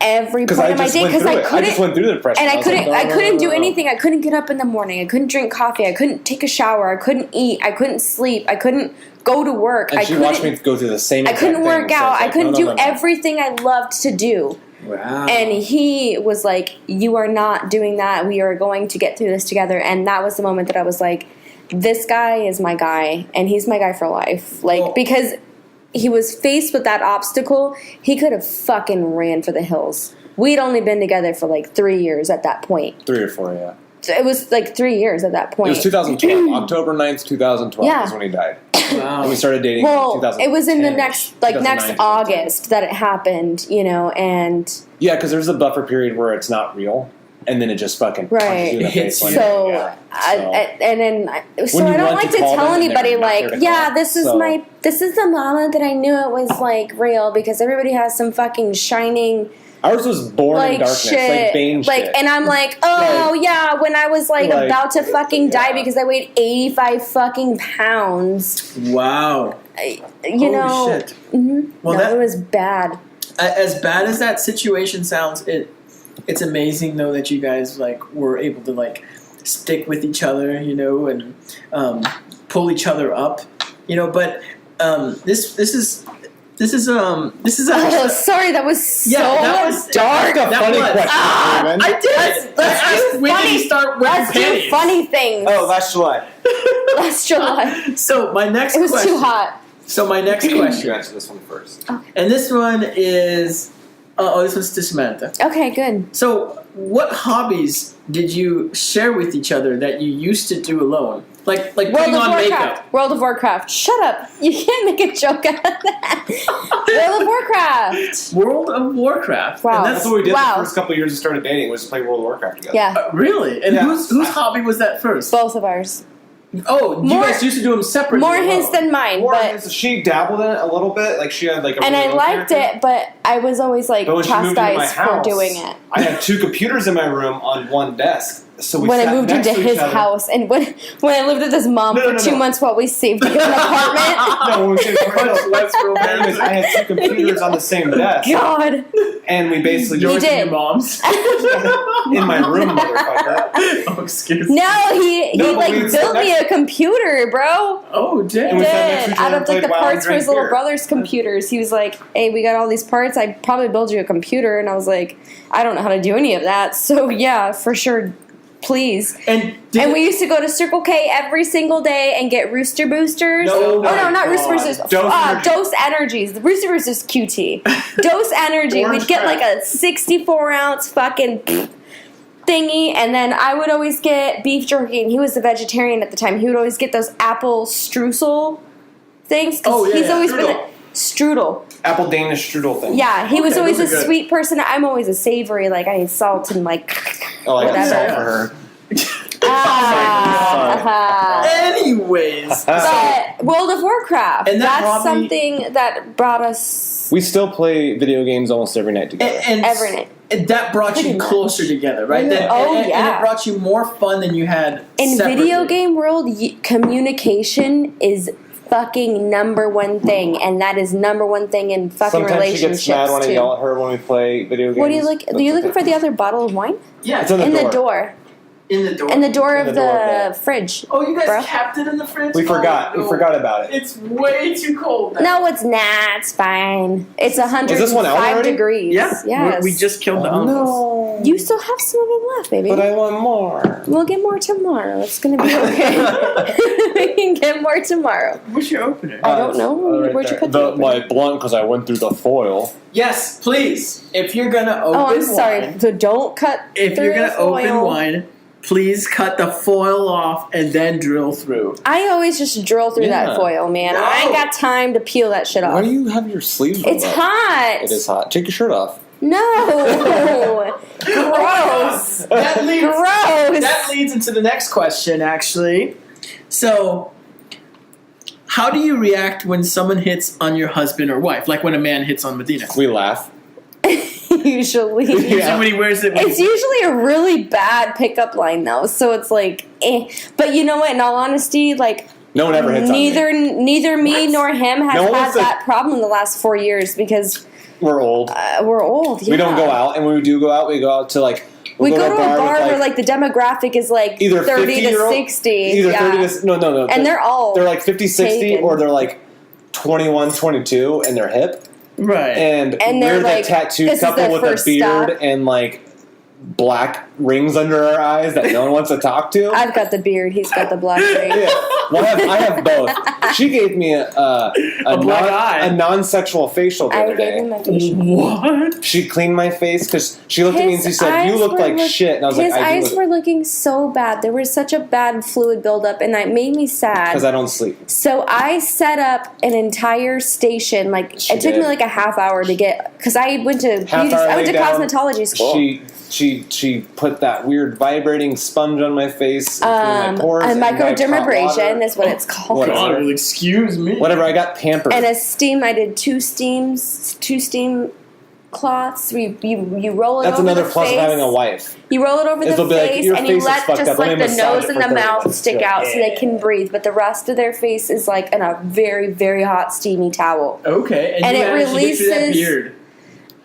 every Because point I of my just day went because through I it. I couldn't. just went through the depression. And I was like, couldn't do no. anything. I couldn't get up in the morning. I couldn't drink coffee. I couldn't take a shower. I couldn't eat. I couldn't sleep. I couldn't go to work. And she watched me go through the same I exact couldn't thing, work so out. it's I like, couldn't no, do no, no. everything I loved to do. Wow. And he was like, you are not doing that. We are going to get through this together. And that was the moment that I was like, this guy is my guy. And he's my guy for life. Like, Well- because he was faced with that obstacle, he could have fucking ran for the hills. We'd only been together for like 3 years at that point. 3 or 4, yeah. So it was like 3 years at that It point. was 2012. October 9th, 2012 Yeah. is when he died. Wow. And we started dating in Well, 2010. it was in the next 2009. August that it happened, and Yeah, because there's a buffer period where it's not real, and then it just fucking Right. punches you in the It hits face. you. so, yeah. and then so When you I don't want like to to call tell them, they're anybody not like, there to yeah, call. this is So- this is the moment that I knew it was like real, because everybody has some fucking shining Ours was born in like darkness, shit, like Bane like, shit. and I'm like, oh Like- yeah, when I was like about to fucking die yeah. because I weighed 85 fucking pounds, Wow. you know. Holy shit. Mhm. Well, no, that- it was bad. As bad as that situation sounds, it's amazing though that you guys like were able to like stick with each other, you know, and pull each other up, you know. But this is Oh, sorry, that was so that was dark. That's a funny was. question, Reuben. I did. Let's do when did funny. you start wearing Let's do panties? funny things. Oh, last July. Last July. So my next It was question. too hot. So my next You question, answer this one first. and this one is this one's to Samantha. Okay, good. So, what hobbies did you share with each other that you used to do alone? Like World putting of on Warcraft. makeup. World of Warcraft. Shut up. You can't make a joke out of that. World of Warcraft. World of Warcraft. Wow. And That's what we did Wow. the first couple of years we started dating, was play World of Warcraft together. Yeah, Really? And Yeah. whose hobby was that first? both of ours. Oh, you More- guys used to do them separately. More alone. his than mine, Or but she dabbled in it a little bit, like she had like a and really I low liked character. it, but I was always like But when she moved into my chastised for house, doing it. I had 2 computers in my room on one desk. So we when I sat moved next into to each his other. house, and when I lived with his mom No, for no, 2 no. months while we saved an apartment. No, when we said Let's romance. I had 2 computers on the same desk, God, and we basically You Yours just and did. your mom's. in my room, motherfucker. Oh, excuse me. no, he No, but like we built me a computer, bro. Oh, And damn. we He sat next to did each other out and of like played the WoW and parts for his drank little beer. brother's computers. He was like, "Hey, we got all these parts. I probably build you a computer." And I was like, "I don't know how to do any of that." So yeah, for sure. Please. And And we used to go to Circle K every single day and get Rooster Boosters. No, oh, no, not God. Rooster Boosters. Dose Energy. Dose Energies. The Rooster Boosters QT. Dose Energy. Orange We'd get crap. like a 64-ounce fucking thingy, and then I would always get beef jerky, and he was a vegetarian at the time. He would always get those apple streusel things. 'Cause Oh, yeah, he's yeah. always been Strudel. strudel. Apple Danish strudel thing. Yeah, he was Okay, always a those are good. sweet person. I'm always a savory, like I need salt and like Oh, I got whatever. salt for her. Anyways. But World of Warcraft, And that that's brought me- something that brought us We still play video games almost every night together. and every night. And that brought Pretty you much. closer together, right? Yeah. That- Oh, and yeah. it brought you more fun than you had In separately. video game world, communication is fucking number one thing, and that is number one thing in fucking Sometimes she relationships gets mad when I too. yell at her when we play video games. What do you look? Are you looking for the other bottle of wine Yeah, It's in the in door. the door? in the door. In the door In of the door of the the- fridge. Oh, you guys bro. kept it in the fridge? We forgot. Oh, We no. forgot about it. It's way too cold now. No, it's not. It's fine. It's this one out 105 already? degrees. Yeah. Yes. We just killed the Oh, uncles. no. You still have some of it left, baby. But I want more. We'll get more tomorrow. It's gonna be okay. We can get more tomorrow. What's your opener? I don't know. Where'd you put the opener? my blunt because I went through the foil. Yes, please. If you're gonna open Oh, I'm sorry. wine, So don't cut. if through you're gonna the foil. open wine, please cut the foil off and then drill through. I always just drill through Yeah. that foil, man. No. I ain't got time to peel that shit off. Why do you have your sleeves rolled It's up? hot. It is hot. Take your shirt off. No. Gross. That leads, Gross. that leads into the next question, actually. So, how do you react when someone hits on your husband or wife? Like when a man hits on Medina. We laugh. Usually. Usually when he wears it. It's usually a really bad pickup line though, so it's like, eh. But you know what? In all honesty, like No one ever hits on me. neither me What? nor him has No one had wants to- that problem in the last 4 years because We're old. we're old. We don't yeah. go out, and when we do go out, we go out to like. We we'll go to a bar with, where like the demographic is like either 30 to 50-year-old 60. Either yeah. 30 to no, and they're all they're like 50, 60, taken. or they're like 21, 22, and they're hip. Right. And they're we're like, the tattooed this is couple their with a first beard stop. and like black rings under our eyes that no one wants to talk to. I've got the beard. He's got the black ring. Yeah. Well, I have both. She gave me a black eye. a non-sexual facial the I other gave him day. my facial. What? She cleaned my face because she looked at me and she His said, "You eyes look were like look- shit." And I was like, his "I eyes do," were looking so bad. There was such a bad fluid buildup, and that made me sad. because I don't sleep. So I set up an entire station. Like She it took did. me like a half hour to get because I went to Half beauty, hour I went to lay down, cosmetology school. She put that weird vibrating sponge on my face between my pores. A and got hot microdermabrasion water. is what it's called. Whatever. God, excuse me. Whatever. I got pampered. And a steam. I did two steam cloths. You roll it That's over another the plus face. of having a wife. You roll it over It'll the be like, face, your and you face is let fucked just up. Let like me the massage nose it and for the 30 mouth minutes. stick Yeah. out so they can breathe. But the rest of their face is like in a very, very hot, steamy towel. Okay, And you it managed to get through that releases- beard.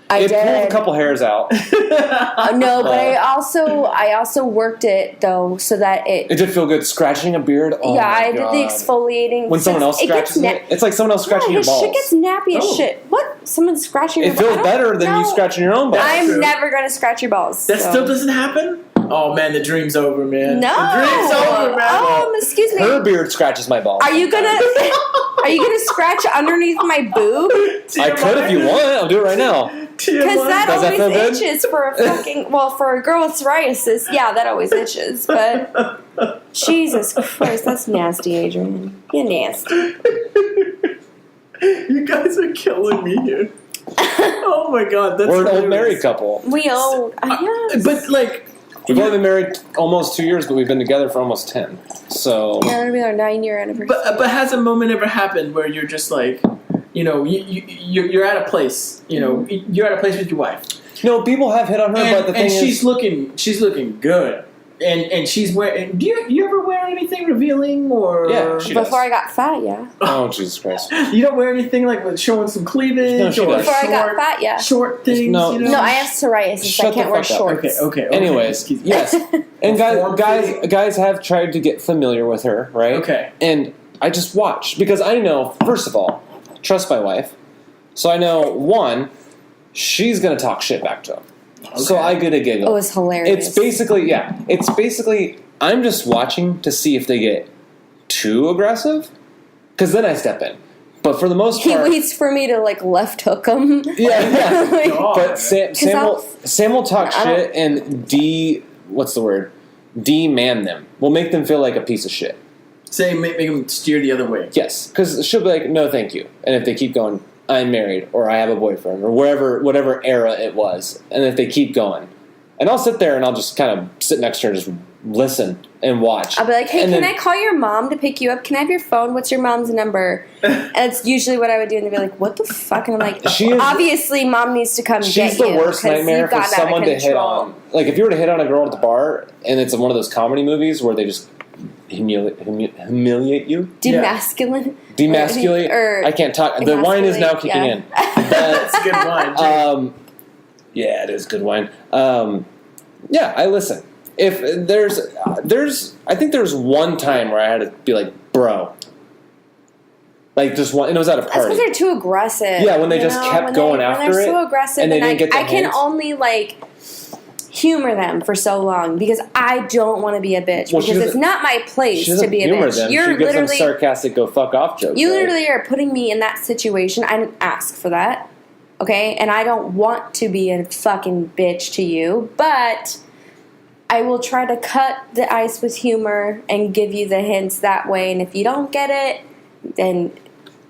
I It pulled a did. couple hairs out. No, but I also worked it though so that It did feel good. Scratching a beard. Oh yeah, my I did God. the exfoliating. When someone else It gets scratches it, it's like someone else scratching yeah, your balls. Shit gets nappy as Oh. shit. What? Someone scratching your It balls? feels better than you scratching your own balls. That's I'm true. never gonna scratch your balls. That so. still doesn't happen? Oh man, the dream's over, man. No. The dream's over, man. Excuse me. Her beard scratches my balls. Are you gonna? Are you gonna scratch underneath my boob? I could if you want. I'll do it right now. Because that Does that always feel good? itches for a fucking. Well, for a girl with psoriasis, yeah, that always itches. But Jesus Christ, that's nasty, Adrian. You're nasty. You guys are killing me here. Oh my god, that's We're an old hilarious. married couple. We old. Yes. But like, We've only been married almost 2 years, but we've been together for almost 10. So Yeah, that'll be our 9-year anniversary. but has a moment ever happened where you're just like, you know, you're at a place, you know, you're at a place with your wife, no, people have hit on her, but the thing and is, she's looking good. And she's wearing. Do you ever wear anything revealing or? Yeah, she does. Before I got fat, yeah. Oh, Jesus Christ. You don't wear anything like with showing some cleavage No, she or does. Before I got fat, yeah. short things. No. you know? No, I have psoriasis. Shut I can't the wear fuck up. shorts. Okay. Anyways, Excuse me. yes. And Form guys have tried to get familiar with her, right? Okay. And I just watch because I know, first of all, trust my wife. So I know, one, she's going to talk shit back to him. Okay. So I get a giggle. It was hilarious. It's basically, I'm just watching to see if they get too aggressive, because then I step in. But for the most He part, waits for me to like left hook him. yeah. Like, God. But Sam will talk shit and de-man them. We'll make them feel like a piece of shit. Say make them steer the other way. Yes, because she'll be like, no, thank you. And if they keep going, I'm married, or I have a boyfriend, or whatever era it was. And if they keep going, and I'll sit there and I'll just kind of sit next to her and just listen and watch. I'll be like, hey, And can then- I call your mom to pick you up? Can I have your phone? What's your mom's number? And it's usually what I would do. And they'd be like, what the fuck? And I'm like, She is- obviously mom needs to come get you. She's the worst 'cause nightmare you've for gotten out of someone to hit control. on. Like, if you were to hit on a girl at the bar, and it's one of those comedy movies where they just humiliate you, Demasculate? Or I can't talk. The wine is now kicking in. That's a good wine. Yeah, it is good wine. Yeah, I listen. If I think there's one time where I had to be like, bro. Like, just one, and it was at a That's party. because they're too aggressive. Yeah, when they you just know? kept When going they, after when they're it, so aggressive, and they didn't get the I can hints. only like humor them for so long because I don't want to be a bitch Well, she because it's doesn't- not my place She to doesn't be a humor bitch. them. You're She gives them literally sarcastic "go fuck off" jokes. you right? literally are putting me in that situation. I didn't ask for that, okay? And I don't want to be a fucking bitch to you, but I will try to cut the ice with humor and give you the hints that way. And if you don't get it, then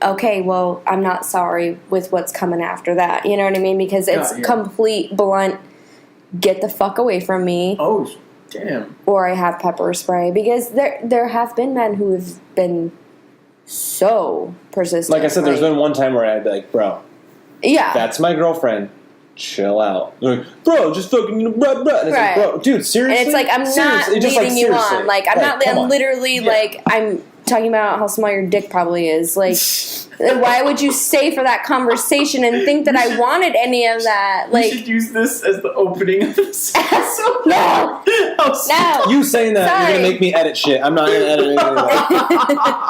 okay, well, I'm not sorry with what's coming after that. You know what I mean? Because it's Yeah. complete blunt. Get the fuck away from me. Oh, damn. Or I have pepper spray because there have been men who have been so persistent. Like I said, there's been one time where I'd be like, bro, yeah, that's my girlfriend. Chill out. They're like, bro, just fucking bruh, bruh. And it's Right. like, bro, dude, seriously? and it's like I'm not Seriously? Just, leading like, you seriously. on. Like I'm not. come I'm on. literally like I'm talking about how small your dick probably is. Like, why would you stay for that conversation and think that I wanted any of that? We Like, should use this as the opening of this episode. No. no. You saying that, you're Sorry. going to make me edit shit. I'm not going to edit anything.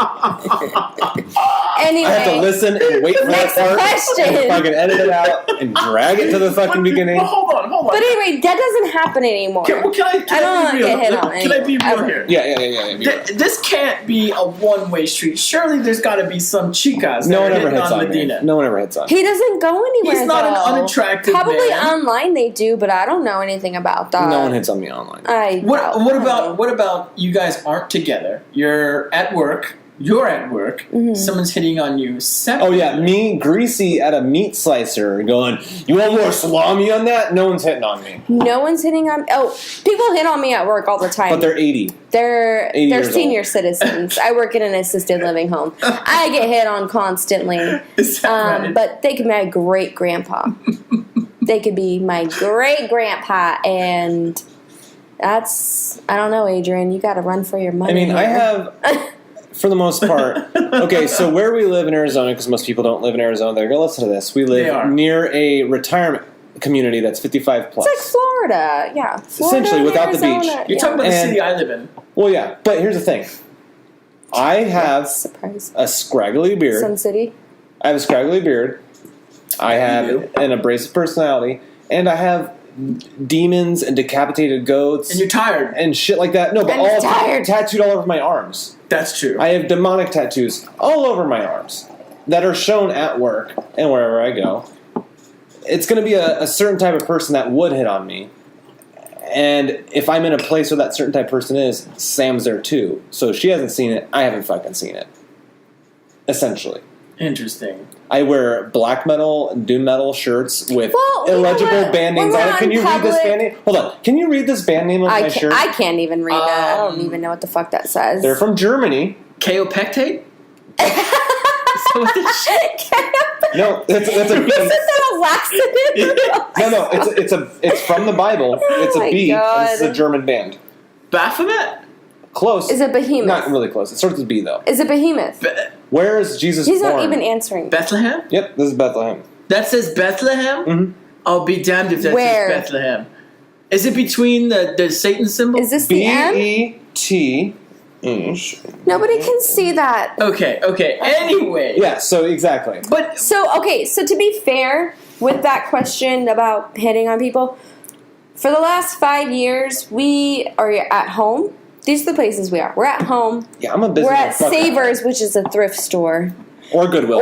Anyway, I have to listen and wait for Next that part question. and fucking edit it out and drag it to the fucking beginning. Well, hold on. but anyway, that doesn't happen anymore. Can I I don't be real? get hit on Can I be real anymore, here? Yeah. This can't be a one-way street. Surely there's got to be some chicas No that one are ever hitting hits on on Medina. me. No one ever hits on me. He doesn't go anywhere. He's not an though. unattractive Probably man. online they do, but I don't know anything about that. No one hits on me online. What about you guys aren't together? You're at work. Mm-hmm. Someone's hitting on you. Oh yeah, me, Greasy, at a meat slicer going, you want more salami on that? No one's hitting on me. No one's hitting on. Oh, people hit on me at work all the time. But they're 80. They're 80 years senior old. citizens. I work in an assisted living home. I get hit on constantly. Is that right? But they could be my great grandpa. They could be my great grandpa, and that's I don't know, Adrian. You got to run for your money. I mean, I here. have, for the most part, okay, so where we live in Arizona, because most people don't live in Arizona, they're going to listen to this. We They live are. near a retirement community that's 55 plus. It's like Florida, yeah. Florida, Essentially, without the beach. Arizona, You're talking about the And- city I live in. Well, yeah, but here's the thing. I have Surprise. a scraggly beard. Sun City. I have a scraggly beard. I You have do. an abrasive personality. And I have demons and decapitated goats. And you're tired. and shit like that. No, but I'm all tired. tattooed all over my arms. That's true. I have demonic tattoos all over my arms that are shown at work and wherever I go. It's going to be a certain type of person that would hit on me. And if I'm in a place where that certain type of person is, Sam's there too. So if she hasn't seen it, I haven't fucking seen it. Essentially. Interesting. I wear black metal and doom metal shirts with Well, you know illegible what? band When names we're on it. Can on you read this public- band name? Hold on. Can you read this band name on my shirt? I can't even read that. I don't Um, even know what the fuck that says. They're from Germany. Kaopectate? So what the shit? No, it's a bee. Isn't that a laxative? No, it's from the Bible. It's Oh a my bee. God. And it's a German band. Baphomet? Close. Is it Behemoth? Not really close. It starts with B, though. Is it Behemoth? Where is Jesus He's born? not even answering. Bethlehem? Yep, this is Bethlehem. That says Bethlehem? Mhm. I'll be damned if that Where? says Bethlehem. Is it between the Satan symbol? Is this the M? B-E-T. Nobody can see that. Okay. Anyway. Yeah, so exactly. But So to be fair with that question about hitting on people, for the last 5 years, we are at home. These are the places we are. We're at home. Yeah, I'm a business. We're at Savers, which is a thrift store. Or Goodwill.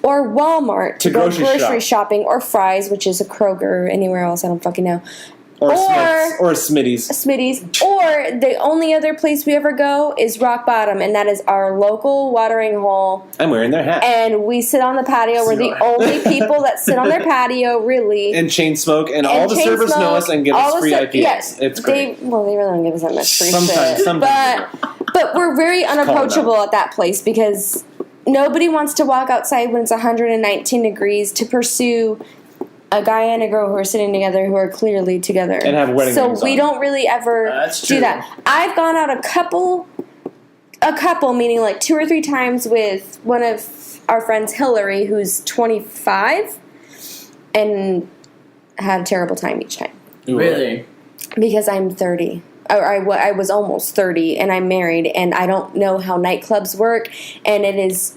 Or Walmart to go grocery grocery shop. shopping, or Fry's, which is a Kroger, anywhere else, I don't fucking know. Or Smith's. Or Smitty's. Smitty's. Or the only other place we ever go is Rock Bottom, and that is our local watering hole. I'm wearing their hat. And we sit on the patio. We're the only people that sit on their patio, really. And chain smoke, and all the chain servers smoke, know us and give all us free the IPAs. Yes, It's great. they really don't give us that much free Sometimes- shit. sometimes. But we're very unapproachable at that place because nobody wants to walk outside when it's 119 degrees to pursue a guy and a girl who are sitting together who are clearly together. And have wedding rings So we on. don't really ever That's do true. that. I've gone out a couple, meaning like 2 or 3 times with one of our friends, Hillary, who's 25, and had a terrible time each time. Ooh. really, Because I'm 30. Or I was almost 30, and I'm married, and I don't know how nightclubs work, and it is...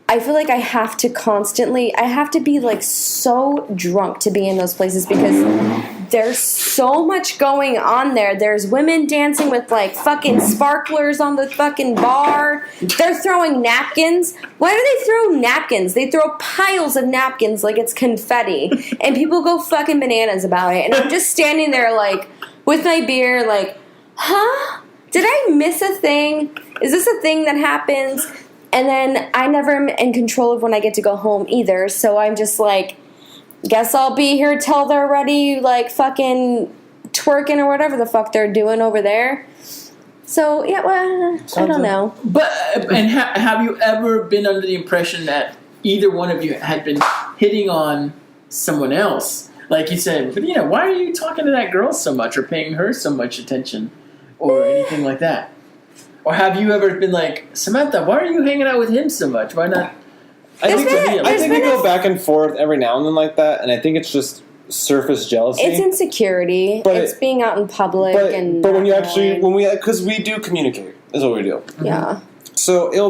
I feel like I have to be like so drunk to be in those places because there's so much going on there. There's women dancing with like fucking sparklers on the fucking bar. They're throwing napkins. Why do they throw napkins? They throw piles of napkins like it's confetti. And people go fucking bananas about it. And I'm just standing there like with my beer like, huh? Did I miss a thing? Is this a thing that happens? And then I never am in control of when I get to go home either. So I'm just like, guess I'll be here till they're ready, like fucking twerking or whatever the fuck they're doing over there. So, yeah, well, I don't know. but have you ever been under the impression that either one of you had been hitting on someone else? Like you said, Medina, why are you talking to that girl so much or paying her so much attention or anything like that? Or have you ever been like, Samantha, why are you hanging out with him so much? Why not? I think There's we been go back and forth every now and then like that, and I think it's just surface jealousy. It's insecurity. But it's being out in public. but when you not actually, knowing. because we do communicate, is what we do. Yeah. So it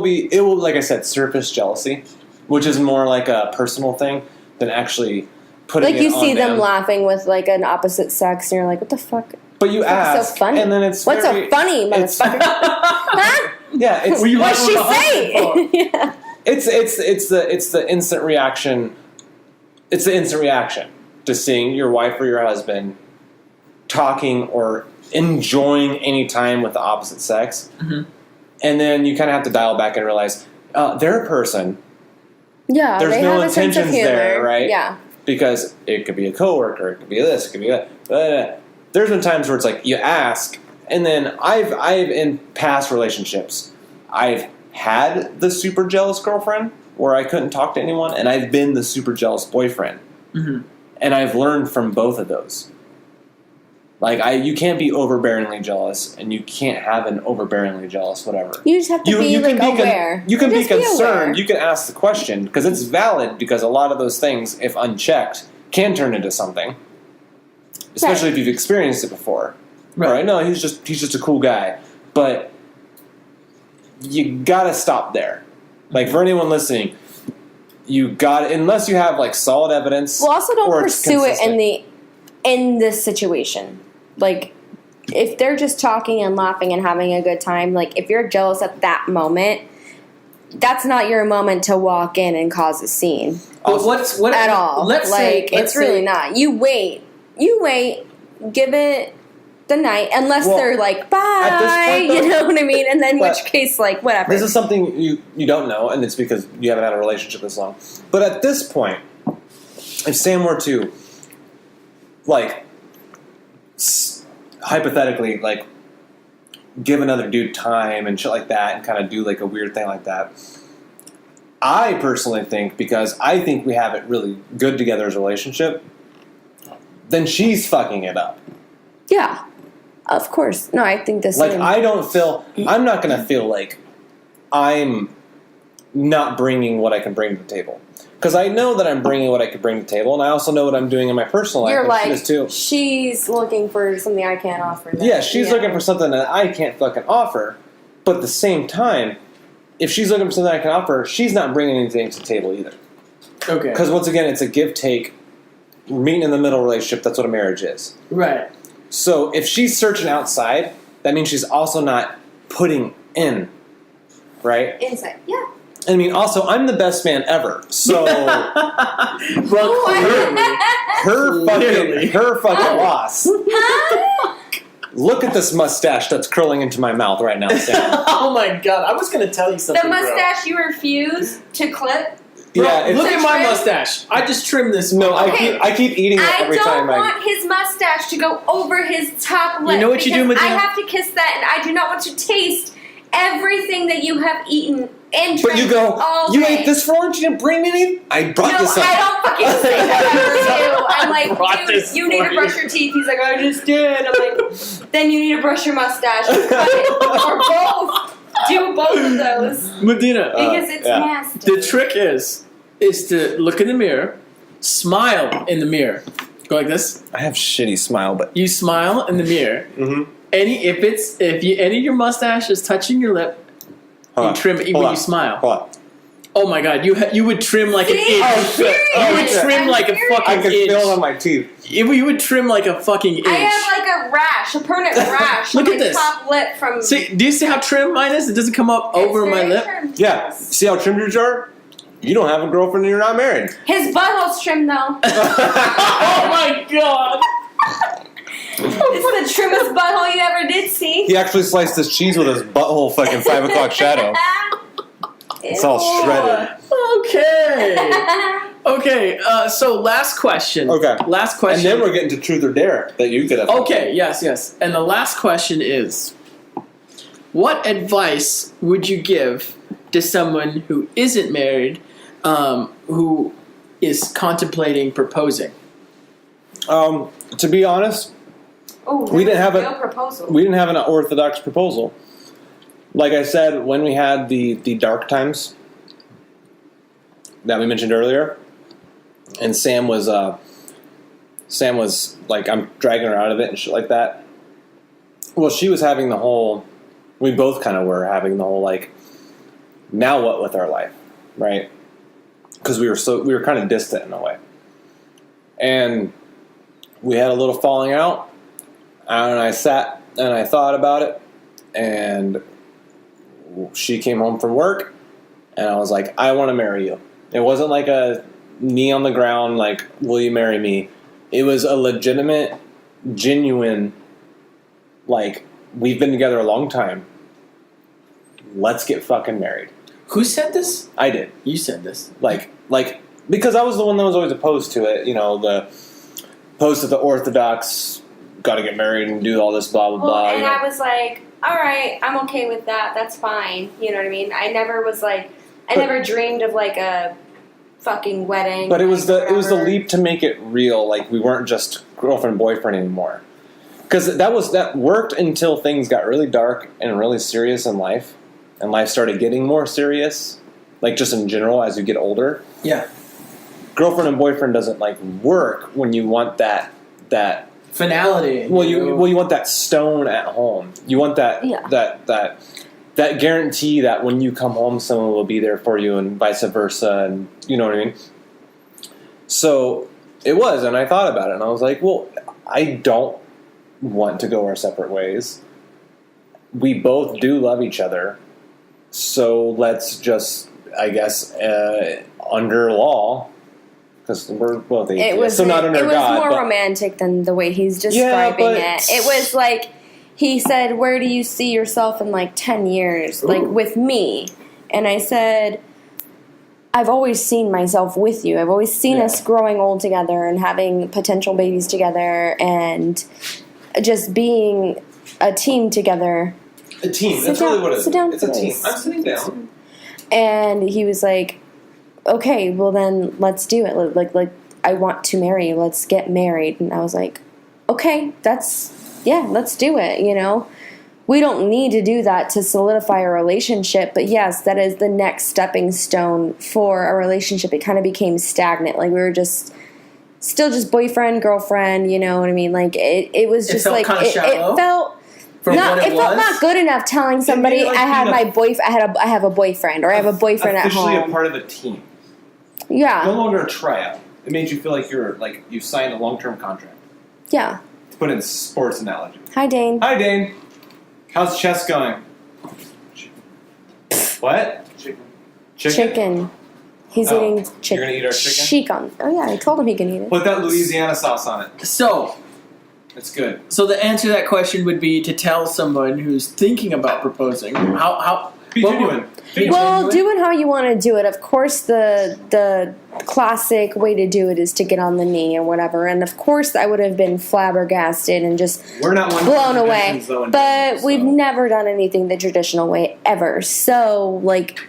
will, like I said, surface jealousy, which is more like a personal thing than actually putting Like it you on see them them. laughing with like an opposite sex, and you're like, what the fuck? But you What's so ask, funny? and then it's What's very, so funny, it's- motherfucker? Huh? Yeah, it's Were you What'd like she with the husband say? Yeah. it's the instant reaction. It's the instant reaction to seeing your wife or your husband talking or enjoying any time with the opposite sex, Mhm. and then you kind of have to dial back and realize they're a person. Yeah, There's they no have a sense of intentions humor. there, right? Yeah. Because it could be a coworker, it could be this, it could be that. There's been times where it's like you ask, and then I've in past relationships, I've had the super jealous girlfriend where I couldn't talk to anyone, and I've been the super jealous boyfriend, Mm-hmm. and I've learned from both of those. Like you can't be overbearingly jealous, and you can't have an overbearingly jealous whatever. You just have to be like aware. You can be Just aware. concerned. You can ask the question because it's valid. Because a lot of those things, if unchecked, can turn into something. Especially if you've experienced it before. Right? No, he's just a cool guy. But you gotta stop there. Like for anyone listening, you got unless you have like solid evidence. Well, also don't or it's pursue it consistent. in this situation. Like, if they're just talking and laughing and having a good time, like if you're jealous at that moment, that's not your moment to walk in and cause a scene But what at all. Let's like say, it's really not. You wait, give it the night, unless Well, they're like at bye. this point, though- You know what I mean? And then in But which case, like whatever. This is something you don't know, and it's because you haven't had a relationship this long. But at this point, if Sam were to, like, hypothetically, like, give another dude time and shit like that, and kind of do like a weird thing like that, I personally think, because I think we have it really good together as a relationship, then she's fucking it up. Yeah. Of course. No, I think the Like, same. I'm not going to feel like I'm not bringing what I can bring to the table. Because I know that I'm bringing what I could bring to the table, and I also know what I'm doing in my personal life. You're and like, she does too. she's looking for something I can't offer. Then. Yeah, she's looking for something that I can't fucking offer. But at the same time, if she's looking for something I can offer, she's not bringing anything to the table either. Okay. Because once again, it's a give-take, meeting in the middle relationship. That's what a marriage is. Right. So if she's searching outside, that means she's also not putting in, right? Inside. Yeah. I mean, also, I'm the best man ever. So Well, her fucking loss. Look at this mustache that's curling into my mouth right now, Sam. Oh my god! I was going to tell you something. The mustache you refuse to clip. Bro, Yeah, look at my trim. mustache. I just trimmed this. No, Okay. I keep eating it every I time don't want his mustache to go over his top lip. You know what you do, because Medina? I have to kiss that, and I do not want to taste everything that you have eaten and But you drank go, all you day. ate this for lunch? You didn't bring me any? I brought No, this up. I don't fucking say that ever do. I'm I brought like, dude, this you need for to brush you. your teeth. He's like, I just did. I'm like, then you need to brush your mustache. Cut it. Or both. Do both of those. Medina. Because it's yeah. nasty. The trick is to look in the mirror, smile in the mirror. Go like this. I have shitty smile, but You smile in the mirror. mm-hmm. If any of your mustache is touching your lip, you trim it when you smile. Hold on. Oh my god, you would trim like an See? inch. I'm serious. You would trim I'm like a serious. fucking I can inch. feel it on my teeth. You would trim like a fucking inch. I have like a rash, a permanent rash Look on at my this. top lip from. See, do you see how trim mine is? It doesn't come up It's over my very lip. trimmed. Yeah. See how trimmed yours are? You don't have a girlfriend and you're not married. His butthole's trimmed though. Oh my god! It's the trimmest butthole you ever did see. He actually sliced his cheese with his butthole fucking 5 o'clock shadow. It's all shredded. Okay. Okay. So last question. Okay. Last And question. then we're getting to truth or dare that you could have. Okay. Yes. And the last question is, what advice would you give to someone who isn't married, who is contemplating proposing? To be honest, Ooh, We didn't have a- real proposal. we didn't have an orthodox proposal. Like I said, when we had the dark times that we mentioned earlier, and Sam was like, I'm dragging her out of it and shit like that. Well, she was having the whole. We both kind of were having the whole like, now what with our life, right? Because we were kind of distant in a way, and we had a little falling out, and I sat and I thought about it, and she came home from work, and I was like, I want to marry you. It wasn't like a knee on the ground, like, will you marry me? It was a legitimate, genuine, like, we've been together a long time. Let's get fucking married. Who said this? I did. You said this. Like, because I was the one that was always opposed to it, you know, the opposed to the orthodox, got to get married and do all this blah, blah, Well, blah. and you know. I was like, all right, I'm okay with that. That's fine. You know what I mean? I never was like, I never dreamed of like a fucking wedding. But it was like, the whatever. leap to make it real. Like, we weren't just girlfriend boyfriend anymore. Because that worked until things got really dark and really serious in life, and life started getting more serious. Like, just in general, as you get older, Yeah. girlfriend and boyfriend doesn't like work when you want that. Finality. Well, you want that stone at home. You want that Yeah. that guarantee that when you come home, someone will be there for you, and vice versa, and you know what I mean. So it was, and I thought about it, and I was like, well, I don't want to go our separate ways. We both do love each other, so let's just, I guess, under law. Because we're both atheists, so not under it was God. more but romantic than the way he's Yeah, describing but- it. It was like he said, "Where do you see yourself in like 10 years, like Ooh. with me?" And I said, "I've always seen myself with you. I've always seen Yeah. us growing old together and having potential babies together and just being a team together." A team. Sit That's down- really what it is. sit down, It's a team. please. I'm sitting down. And he was like, "Okay, well then let's do it. Like I want to marry you. Let's get married." And I was like, "Okay, that's yeah, let's do it, you know? We don't need to do that to solidify a relationship, but yes, that is the next stepping stone for a relationship. It kind of became stagnant. Like, we were still just boyfriend, girlfriend, you know what I mean? Like, it was just felt like, kinda shallow it felt... It felt not good enough telling somebody like I have I have a boyfriend, or I have a boyfriend at home. Officially a part of a team. Yeah. No longer a tryout. It made you feel like you signed a long-term contract. Yeah. To put in sports analogy. Hi, Dane. Hi, Dane. How's chess going? What? Chicken. He's eating chicken. You're gonna eat our chicken? Chicken. Oh yeah, I told him he can eat it. Put that Louisiana sauce on it. So, It's good. So the answer to that question would be to tell someone who's thinking about proposing how Be genuine. Well, do it how you want to do it. Of course, the classic way to do it is to get on the knee or whatever. And of course, I would have been flabbergasted and just We're not one blown away. Though, But we've never done anything the traditional way ever. So, like,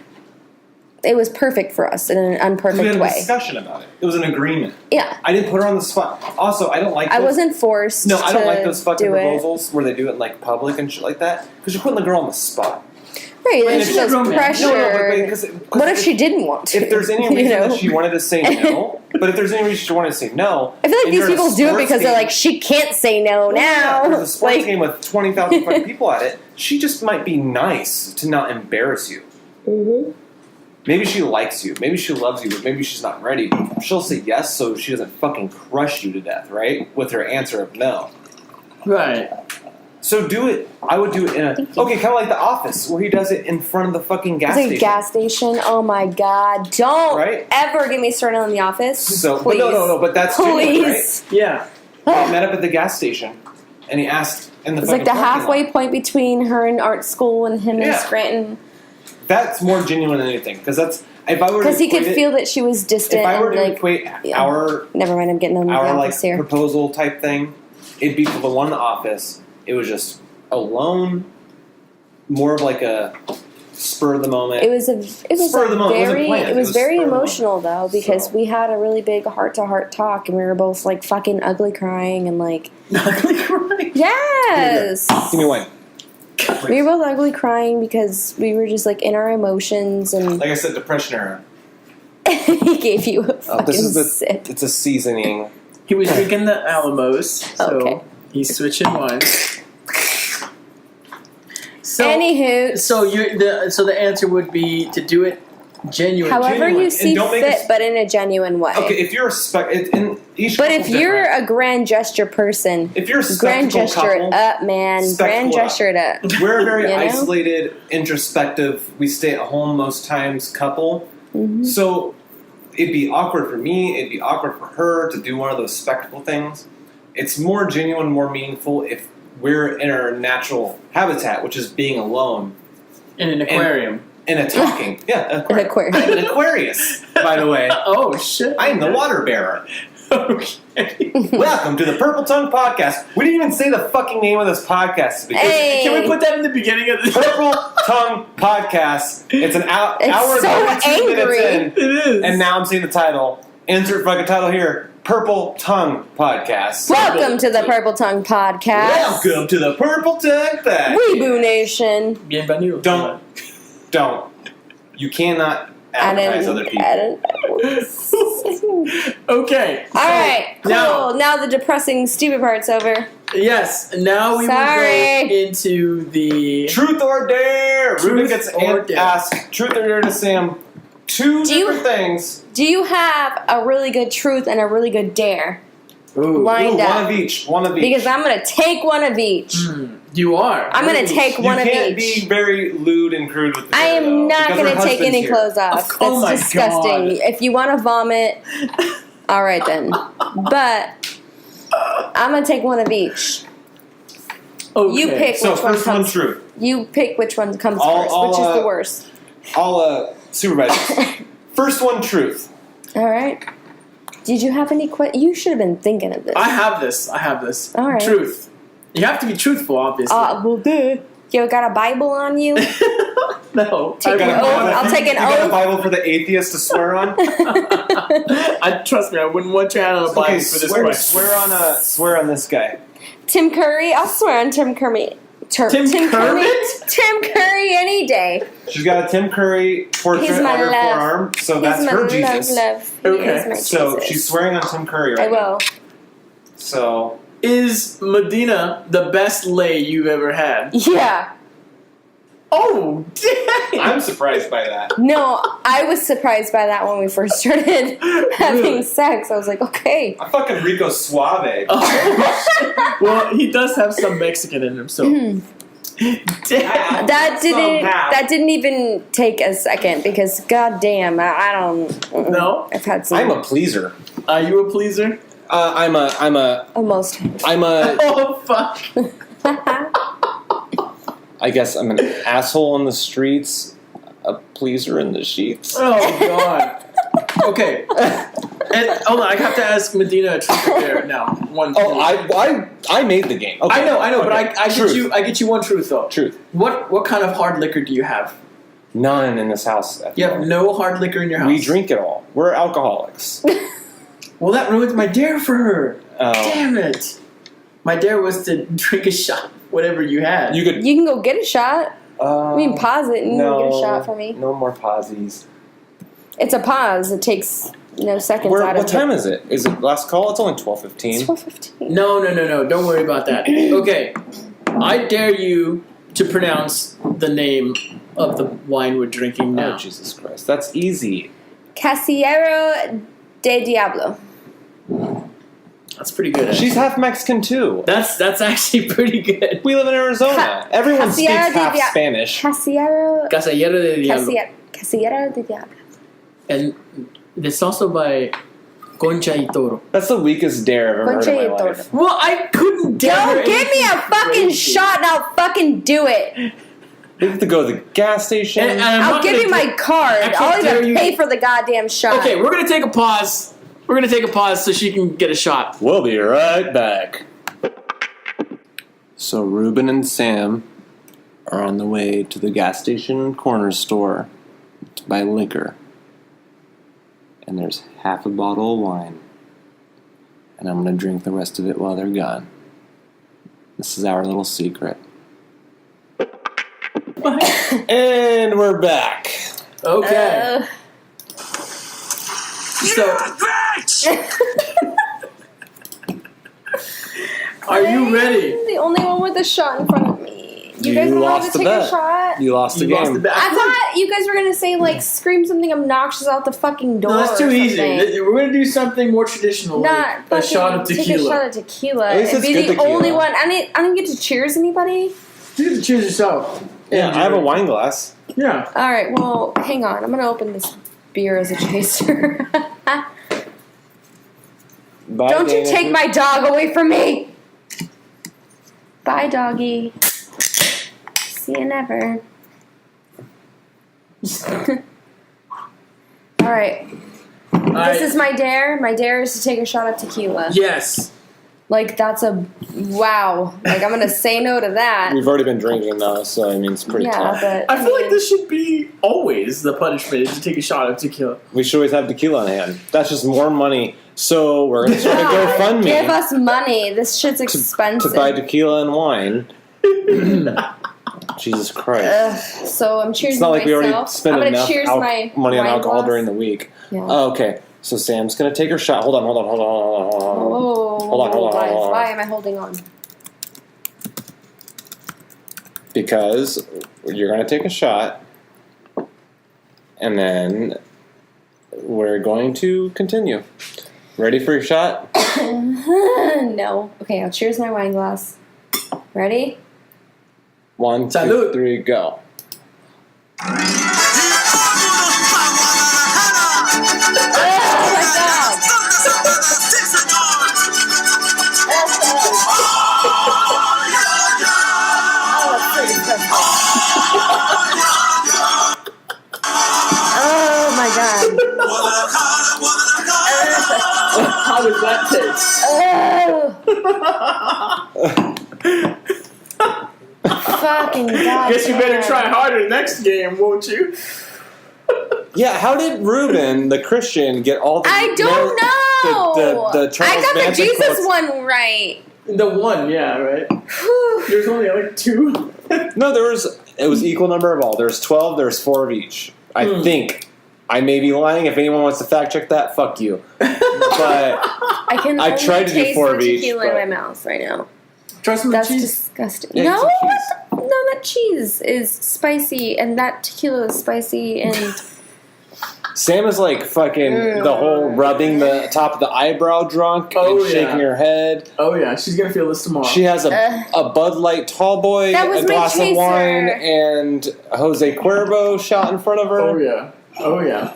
it was perfect for us in an unperfect we had a way. discussion about it. It was an agreement. Yeah. I didn't put her on the spot. Also, I don't like. I wasn't forced. No, I don't like those fucking do it. proposals where they do it in like public and shit like that because you're putting the girl on the spot. Right, But then if she she's feels grown man. pressure. No, but What if she didn't want to? If there's any you reason know? that she wanted to say no, but if there's any reason she wanted to say no, I feel like and these you're at a people do it sports because they're game- like, she can't say no Well, yeah, now. there's a sports Like, game with 20,000 fucking people at it. She just might be nice to not embarrass you. mm-hmm. Maybe she likes you. Maybe she loves you, but maybe she's not ready. She'll say yes so she doesn't fucking crush you to death, right? With her answer of no. right. So do it. I would do it in a... Okay, kind of like The Office, where he does it in front of the fucking gas it's station. a gas station. Oh my god! Don't Right? ever get me started on The Office. So, please. but no, but that's genuine, right? Please. Yeah. They met up at the gas station, and he asked in the It's fucking like the parking halfway lot. point between her and art school and him and Yeah. Scranton. That's more genuine than anything, because that's... If I were to Because he could equate it- feel that she was distant. If I were and to like, equate yeah. our never mind, I'm getting on the like office here. proposal type thing, it'd be for the one in the office. It was just alone, more of like a spur of the moment. It was Spur of the moment. It wasn't very planned. it was very spur of the emotional though, because So. we had a really big heart to heart talk and we were both like fucking ugly crying and like Ugly crying. yes. Give me one. We were both ugly crying because we were just like in our emotions and Like I said, depression era. he gave you a fucking This is sip. it's a seasoning. He was drinking the Alamos, so Okay. he's switching wine. So, Anywho, so the answer would be to do it genuine. however genuine. you And see don't make fit, us- but in a genuine way. Okay, if you're in each But couple's if you're different. a grand gesture person, If you're a grand spectacle gesture couple, it up, man. spectacle Grand it up. gesture it up. we're a very You know? isolated, introspective, we stay at home most times couple. Mm-hmm. So it'd be awkward for me, it'd be awkward for her to do one of those spectacle things. It's more genuine, more meaningful if we're in our natural habitat, which is being alone. in an aquarium. In a talking. Yeah, An aquarium. I'm an Aquarius, by the way. Oh shit! I am the water bearer. Okay. Welcome to the Purple Tongue Podcast. We didn't even say the fucking name of this podcast to begin with. Hey. Can we put that in the beginning of the Purple Tongue Podcast. It's an hour It's and so 32 minutes angry. in. It is. And now I'm seeing the title. Insert fucking title here. Purple Tongue Podcast. Welcome to the Purple Tongue Podcast. Welcome to the Purple Tongue Podcast. Weeboo Nation. Bienvenido. Don't. You cannot advertise other people. Okay. All right, cool. Now- Now the depressing, stupid part's over. Yes. Now we will Sorry. go into the. Truth or dare? Truth Ruben gets or dare. asked truth or dare to Sam. Two Do you- different things. Do you have a really good truth and a really good dare Ooh. lined Ooh, up? one of each. One of each. Because I'm going to take one of each. You are. I'm going to take one you of can't each. be very lewd and crude with the I dare, am though, not because going her to take husband's any here. clothes off. Oh my That's disgusting. God. If you want to vomit, all right then. But I'm going to take one of each. Okay. You pick So which one first one comes. true. You pick which one comes I'll- first. I'll, Which is the worst? All supervisors. First one truth. All right. Did you have any questions? You should have been thinking of this. I have this. All right. Truth. You have to be truthful, obviously. Well, duh. You got a Bible on you? No. Take an oath. I'll take an You got a oath. Bible for the atheist to swear on? Trust me, I wouldn't want you out on a Bible Okay, for this question. swear on this guy. Tim Curry. I'll swear on Tim Curry. Tim Curry. Kermit? Tim Curry any day. She's got a Tim Curry portrait He's on my her love. forearm, so He's that's my her Jesus. love. He Okay, is my So Jesus. she's swearing on Tim Curry right I will. now. So Is Medina the best lay you've ever had? Yeah. Oh, dang! I'm surprised by that. No, I was surprised by that when we first started having Really? sex. I was like, okay. I'm fucking Rico Suave. Oh, well, he does have some Mexican in him, so. Damn. That didn't even take a second because goddamn, I don't. No? I've had some. I'm a pleaser. Are you a pleaser? I'm a. Almost. Oh, fuck. I guess I'm an asshole in the streets, a pleaser in the sheets. Oh, God. Okay. And hold on, I have to ask Medina a truth or dare now. One. Oh, I made the game. Okay. I know, but Okay. I get you one truth though. Truth. What kind of hard liquor do you have? None in this house. at the You have moment. no hard liquor in your house. We drink it all. We're alcoholics. Well, that ruins my dare for her. Oh. Damn it! My dare was to drink a shot, whatever you had. You could. You can go get a shot. I mean, pause it and no, get a shot for me. No more pausies. It's a pause. It takes no seconds out of What time is it? Is it last call? It's only 12:15. It's 12:15. No. Don't worry about that. Okay, I dare you to pronounce the name of the wine we're drinking now. Oh, Jesus Christ. That's easy. Casillero de Diablo. That's pretty good. She's half Mexican, too. That's actually pretty good. We live in Arizona. Everyone speaks Casillero de half Dia- Spanish. Casillero. Casillero de Diablo. Casillero de Diablo. And it's also by Concha y Toro. That's the weakest dare I've ever Concha heard in y my Toro. life. Well, I couldn't dare her Don't give me a anything fucking crazy. shot and I'll fucking do it. We have to go to the gas station. And I'm I'll not give gonna you my do- card. I can't I'll dare even you- pay for the goddamn shot. Okay, we're gonna take a pause. We're gonna take a pause so she can get a shot. We'll be right back. So Reuben and Sam are on the way to the gas station corner store to buy liquor. And there's half a bottle of wine. And I'm going to drink the rest of it while they're gone. This is our little secret. And we're back. Okay. So, are you ready? I'm the only one with a shot in front of me. You guys You want lost to the take a bet. shot? You lost the You lost game. the bet. I thought you guys were gonna say like scream something obnoxious out the fucking door. No, that's or too easy. something. We're gonna do something more traditional, Not like a shot of fucking take a tequila. shot of tequila At least and it's be good the tequila. only one. I didn't get to cheers anybody. You have to choose yourself. Yeah, I have a wine glass. Yeah. All right, well, hang on. I'm gonna open this beer as a chaser. Bye, Don't you Dana. take my dog away from me! Bye, doggy. See you never. All right. This is my dare. My dare is to take a shot of tequila. Yes. Like, that's a wow. Like, I'm gonna say no to that. We've already been drinking though, so I mean it's pretty Yeah, tough. but I feel like this should be always the punishment is to take a shot of tequila. We should always have tequila on hand. That's just more money. So we're gonna start a GoFundMe give us money. This shit's to expensive. buy tequila and wine. Jesus Christ! So I'm cheersing It's not like we myself. already spent I'm gonna enough cheers my money on wine alcohol glass. during the week. Yeah. Oh, okay, so Sam's gonna take her shot. Hold on. Oh, Hold on. why am I holding on? Because you're gonna take a shot, and then we're going to continue. Ready for your shot? No. Okay, I'll cheers my wine glass. Ready? 1, 2, Salud. 3, go. Oh my god! Oh my god. How does that taste? Oh. Fucking god. Guess you better try harder next game, won't you? Yeah, how did Reuben, the Christian, get all the... I don't know. The Charles I got the Manson Jesus quotes? one right. The one, yeah, right? Whew. There's only like 2. No, it was equal number of all. There's 12, there's 4 of each. I think. I may be lying. If anyone wants to fact check that, fuck you. But I can I only tried to do taste 4 the of each, tequila but- in my mouth right now. Try some That's cheese. disgusting. Yeah, No, get some cheese. no, that cheese is spicy, and that tequila is spicy, and Sam is like fucking the whole rubbing the top of the eyebrow drunk Oh, and shaking yeah. her head. Oh, yeah, she's gonna feel this tomorrow. She has a Bud Light tall boy, That was a my glass of chaser. wine, and a Jose Cuervo shot in front of her. Oh, yeah. Oh, yeah.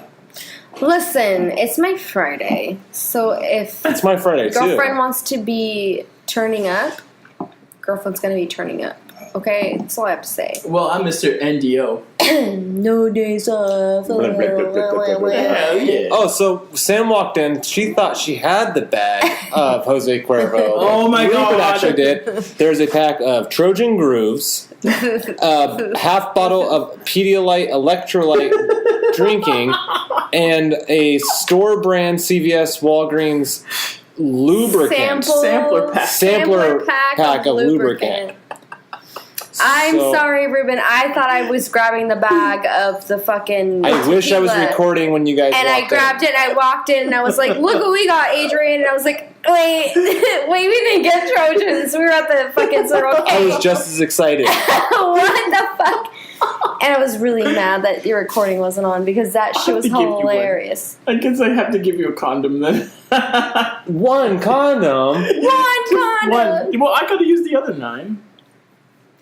listen, it's my Friday, so if It's my Friday girlfriend too. wants to be turning up, girlfriend's gonna be turning up. Okay, that's all I have to say. Well, I'm Mr. NDO. No days off. Hell yeah. Oh, so Sam walked in. She thought she had the bag of Jose Cuervo. Oh my Reuben God. actually did. There's a pack of Trojan Grooves, a half bottle of Pedialyte electrolyte drinking, and a store brand CVS Walgreens lubricant. Sampler pack. Sampler pack of lubricant. I'm So- sorry, Reuben. I thought I was grabbing the bag of the fucking. I wish I was tequila. recording when you guys And I walked grabbed it and I walked in and I was like, look what we got, Adrian. And I was like, wait, we didn't get Trojans. We were at the fucking Circle K. I was just as excited. What the fuck? And I was really mad that your recording wasn't on because that shit was I'll give you one. hilarious. I guess I have to give you a condom then. One condom. One condom. One. Well, I could have used the other 9.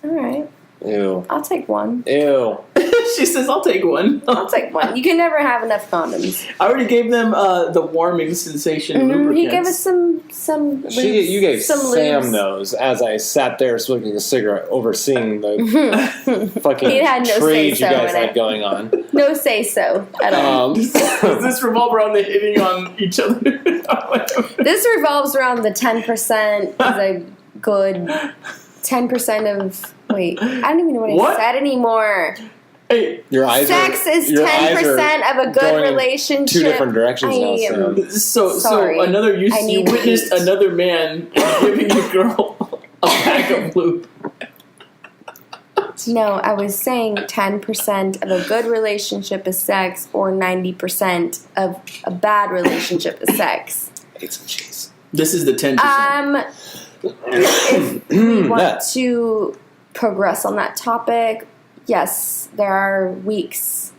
All right. Ew. I'll take one. Ew. She says, I'll take one. I'll take one. You can never have enough condoms. I already gave them the warming sensation lubricants. He gave us some You gave some Sam lubes. those as I sat there smoking a cigarette, overseeing the fucking He had no trade you say-so guys in had it. going on. No say so at all. Does this revolve around the hitting on each other? This revolves around the 10% is a good 10% of. Wait, I don't even know what I said anymore. Hey, Your eyes Sex are, is your eyes 10% are of a good going in relationship. 2 different directions now, I am- Sam. so Sorry. another you I need witnessed to eat. another man giving a girl a pack of lube. No, I was saying 10% of a good relationship is sex, or 90% of a bad relationship is sex. Ate some cheese. This is the 10%. If we want That. to progress on that topic, yes, there are weeks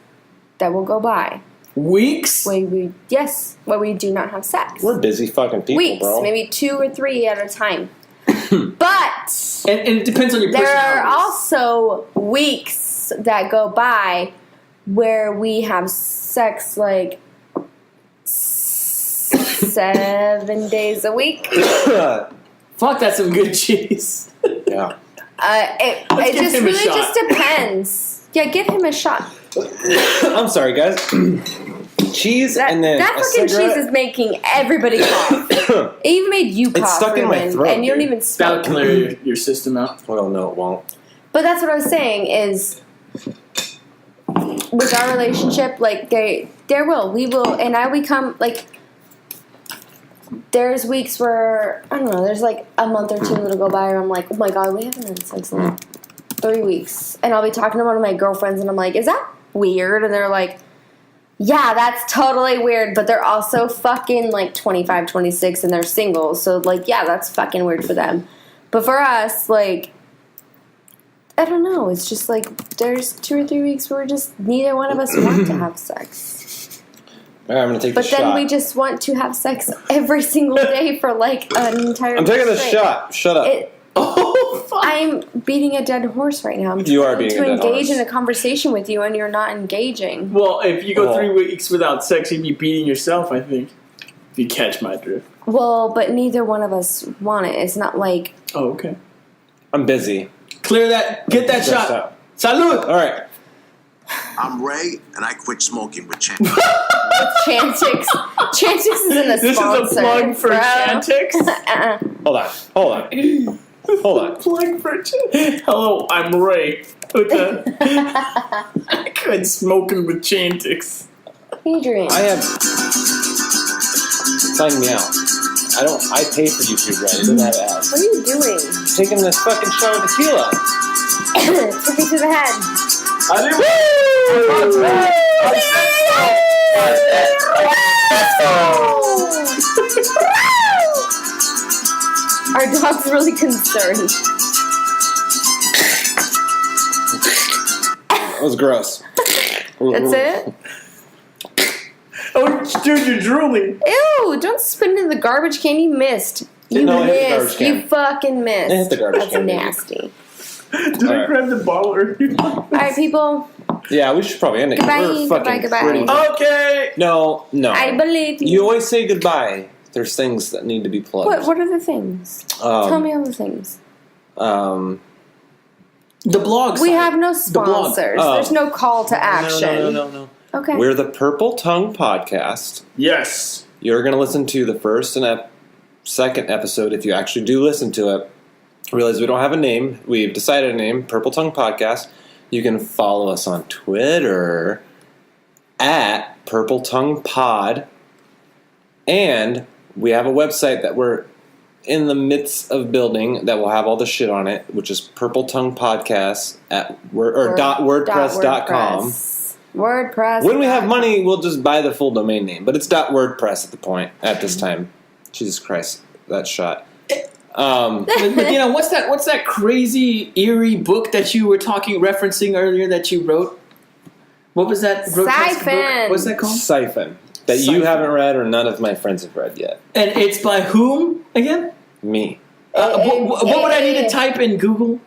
that will go by Weeks? where we do not have sex. We're busy fucking people, Weeks, bro. maybe 2 or 3 at a time. But And it depends on your there personality. are also weeks that go by where we have sex like 7 days a week. Fuck, that's some good cheese. Yeah. It Let's give just him a really shot. just depends. Yeah, give him a shot. I'm sorry, guys. Cheese That, and then that a fucking cheese cigarette. is making everybody cough. It even made you cough. It's stuck in my Reuben, throat, and you don't dude. even That'll smell. clear your system out. Well, no, it won't. But that's what I was saying is, with our relationship, like we will, and we come like. There's weeks where I don't know. There's like a month or 2 that'll go by, and I'm like, oh my god, we haven't had sex in like 3 weeks, and I'll be talking to one of my girlfriends, and I'm like, is that weird? And they're like, yeah, that's totally weird, but they're also fucking like 25, 26, and they're single, so like, yeah, that's fucking weird for them. But for us, like, I don't know. It's just like there's 2 or 3 weeks where just neither one of us want to have sex. All right, I'm gonna take But the then shot. we just want to have sex every single day for like an entire I'm taking week the straight. shot. Shut up. Oh, fuck. I'm beating a dead horse right now. I'm You are trying beating to a dead engage horse. in a conversation with you, and you're not engaging. Well, if you go Oh. 3 weeks without sex, you'd be beating yourself, I think. If you catch my drift. Well, but neither one of us want it. It's not like Oh, okay. I'm busy. Clear that. Get that Stressed shot. out. Salud. All right. I'm Ray, and I quit smoking with Champ. Chantix. Chantix isn't a This sponsor. is a plug for bro. Chantix. Uh-uh. Hold on. Hold on. Plug for Hello, I'm Ray. With the I quit smoking with Chantix. Adrian. I have. Sign me out. I pay for YouTube, right? It doesn't have ads. What are you doing? Taking this fucking shot of tequila. Took me to the head. Our dog's really concerned. That was gross. That's it? Oh, dude, you're drooling. Ew, don't spit it in the garbage can. You missed. You No, it hit the missed. garbage can. You fucking missed. It hit the garbage That's can, baby. nasty. Did I Alright. grab the bottle earlier? Alright, people. Yeah, we should probably end it. 'cause Goodbye, we're fucking goodbye. pretty- Okay. No. I believe you. You always say goodbye. There's things that need to be plugged. What are the things? Tell me all the things. The blog. We site. have no The blog. sponsors. Oh. There's no call to action. No. Okay. We're the Purple Tongue Podcast. Yes. You're going to listen to the first and second episode if you actually do listen to it. Realize we don't have a name. We've decided a name, Purple Tongue Podcast. You can follow us on Twitter at Purple Tongue Pod. And we have a website that we're in the midst of building that will have all the shit on it, which is Purple Tongue Podcast at .wordpress.com. WordPress. When we have money, we'll just buy the full domain name, but it's .wordpress at this time. Jesus Christ, that shot. Medina, what's that crazy eerie book that you were referencing earlier that you wrote? What was that? grotesque Siphon. book? What's that called? Siphon. That you Siphon. haven't read or none of my friends have read yet. And it's by whom again? Me. What would I need to type in Google?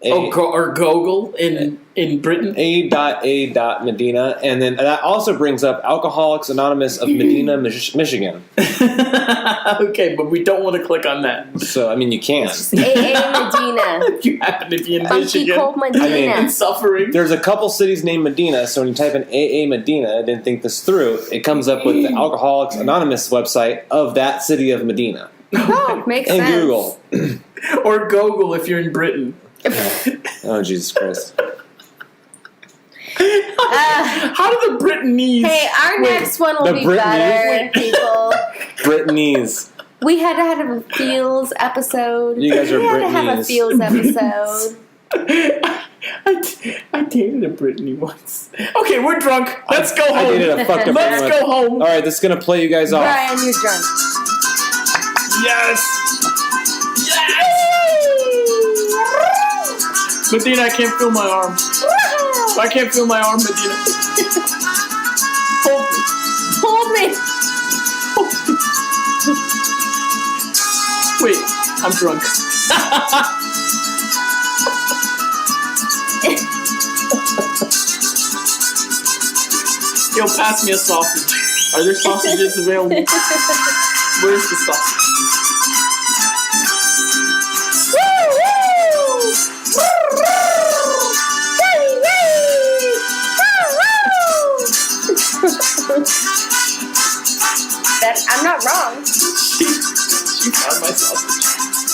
Or Gogol in Britain? A.Medina. And then that also brings up Alcoholics Anonymous of Medina, Michigan. Okay, but we don't want to click on that. So, I mean, you can. A.A. Medina. If you happen to be in Funky Michigan Cold Medina. I mean, and suffering. There's a couple cities named Medina, so when you type in A.A. Medina, I didn't think this through, it comes up with the Alcoholics Anonymous website of that city of Medina. Oh, makes And sense. Google. Or Gogol if you're in Britain. Oh, Jesus Christ. How do the Brittanyes... Hey, our next one will the be Brittanyes? better, people. Brittany's. We had to have a feels episode. You guys are We had to have a Brittanyes. feels episode. I dated a Brittany once. Okay, we're drunk. Let's go home. I dated a fucked up Let's woman. go home. Alright, this is going to play you guys off. Brian, you're drunk. Yes. Yes. Medina, I can't feel my arm. I can't feel my arm, Medina. Hold me. Hold me. Wait, I'm drunk. Yo, pass me a sausage. Are there sausages available? Where's the sausage? I'm not wrong. She found my sausage.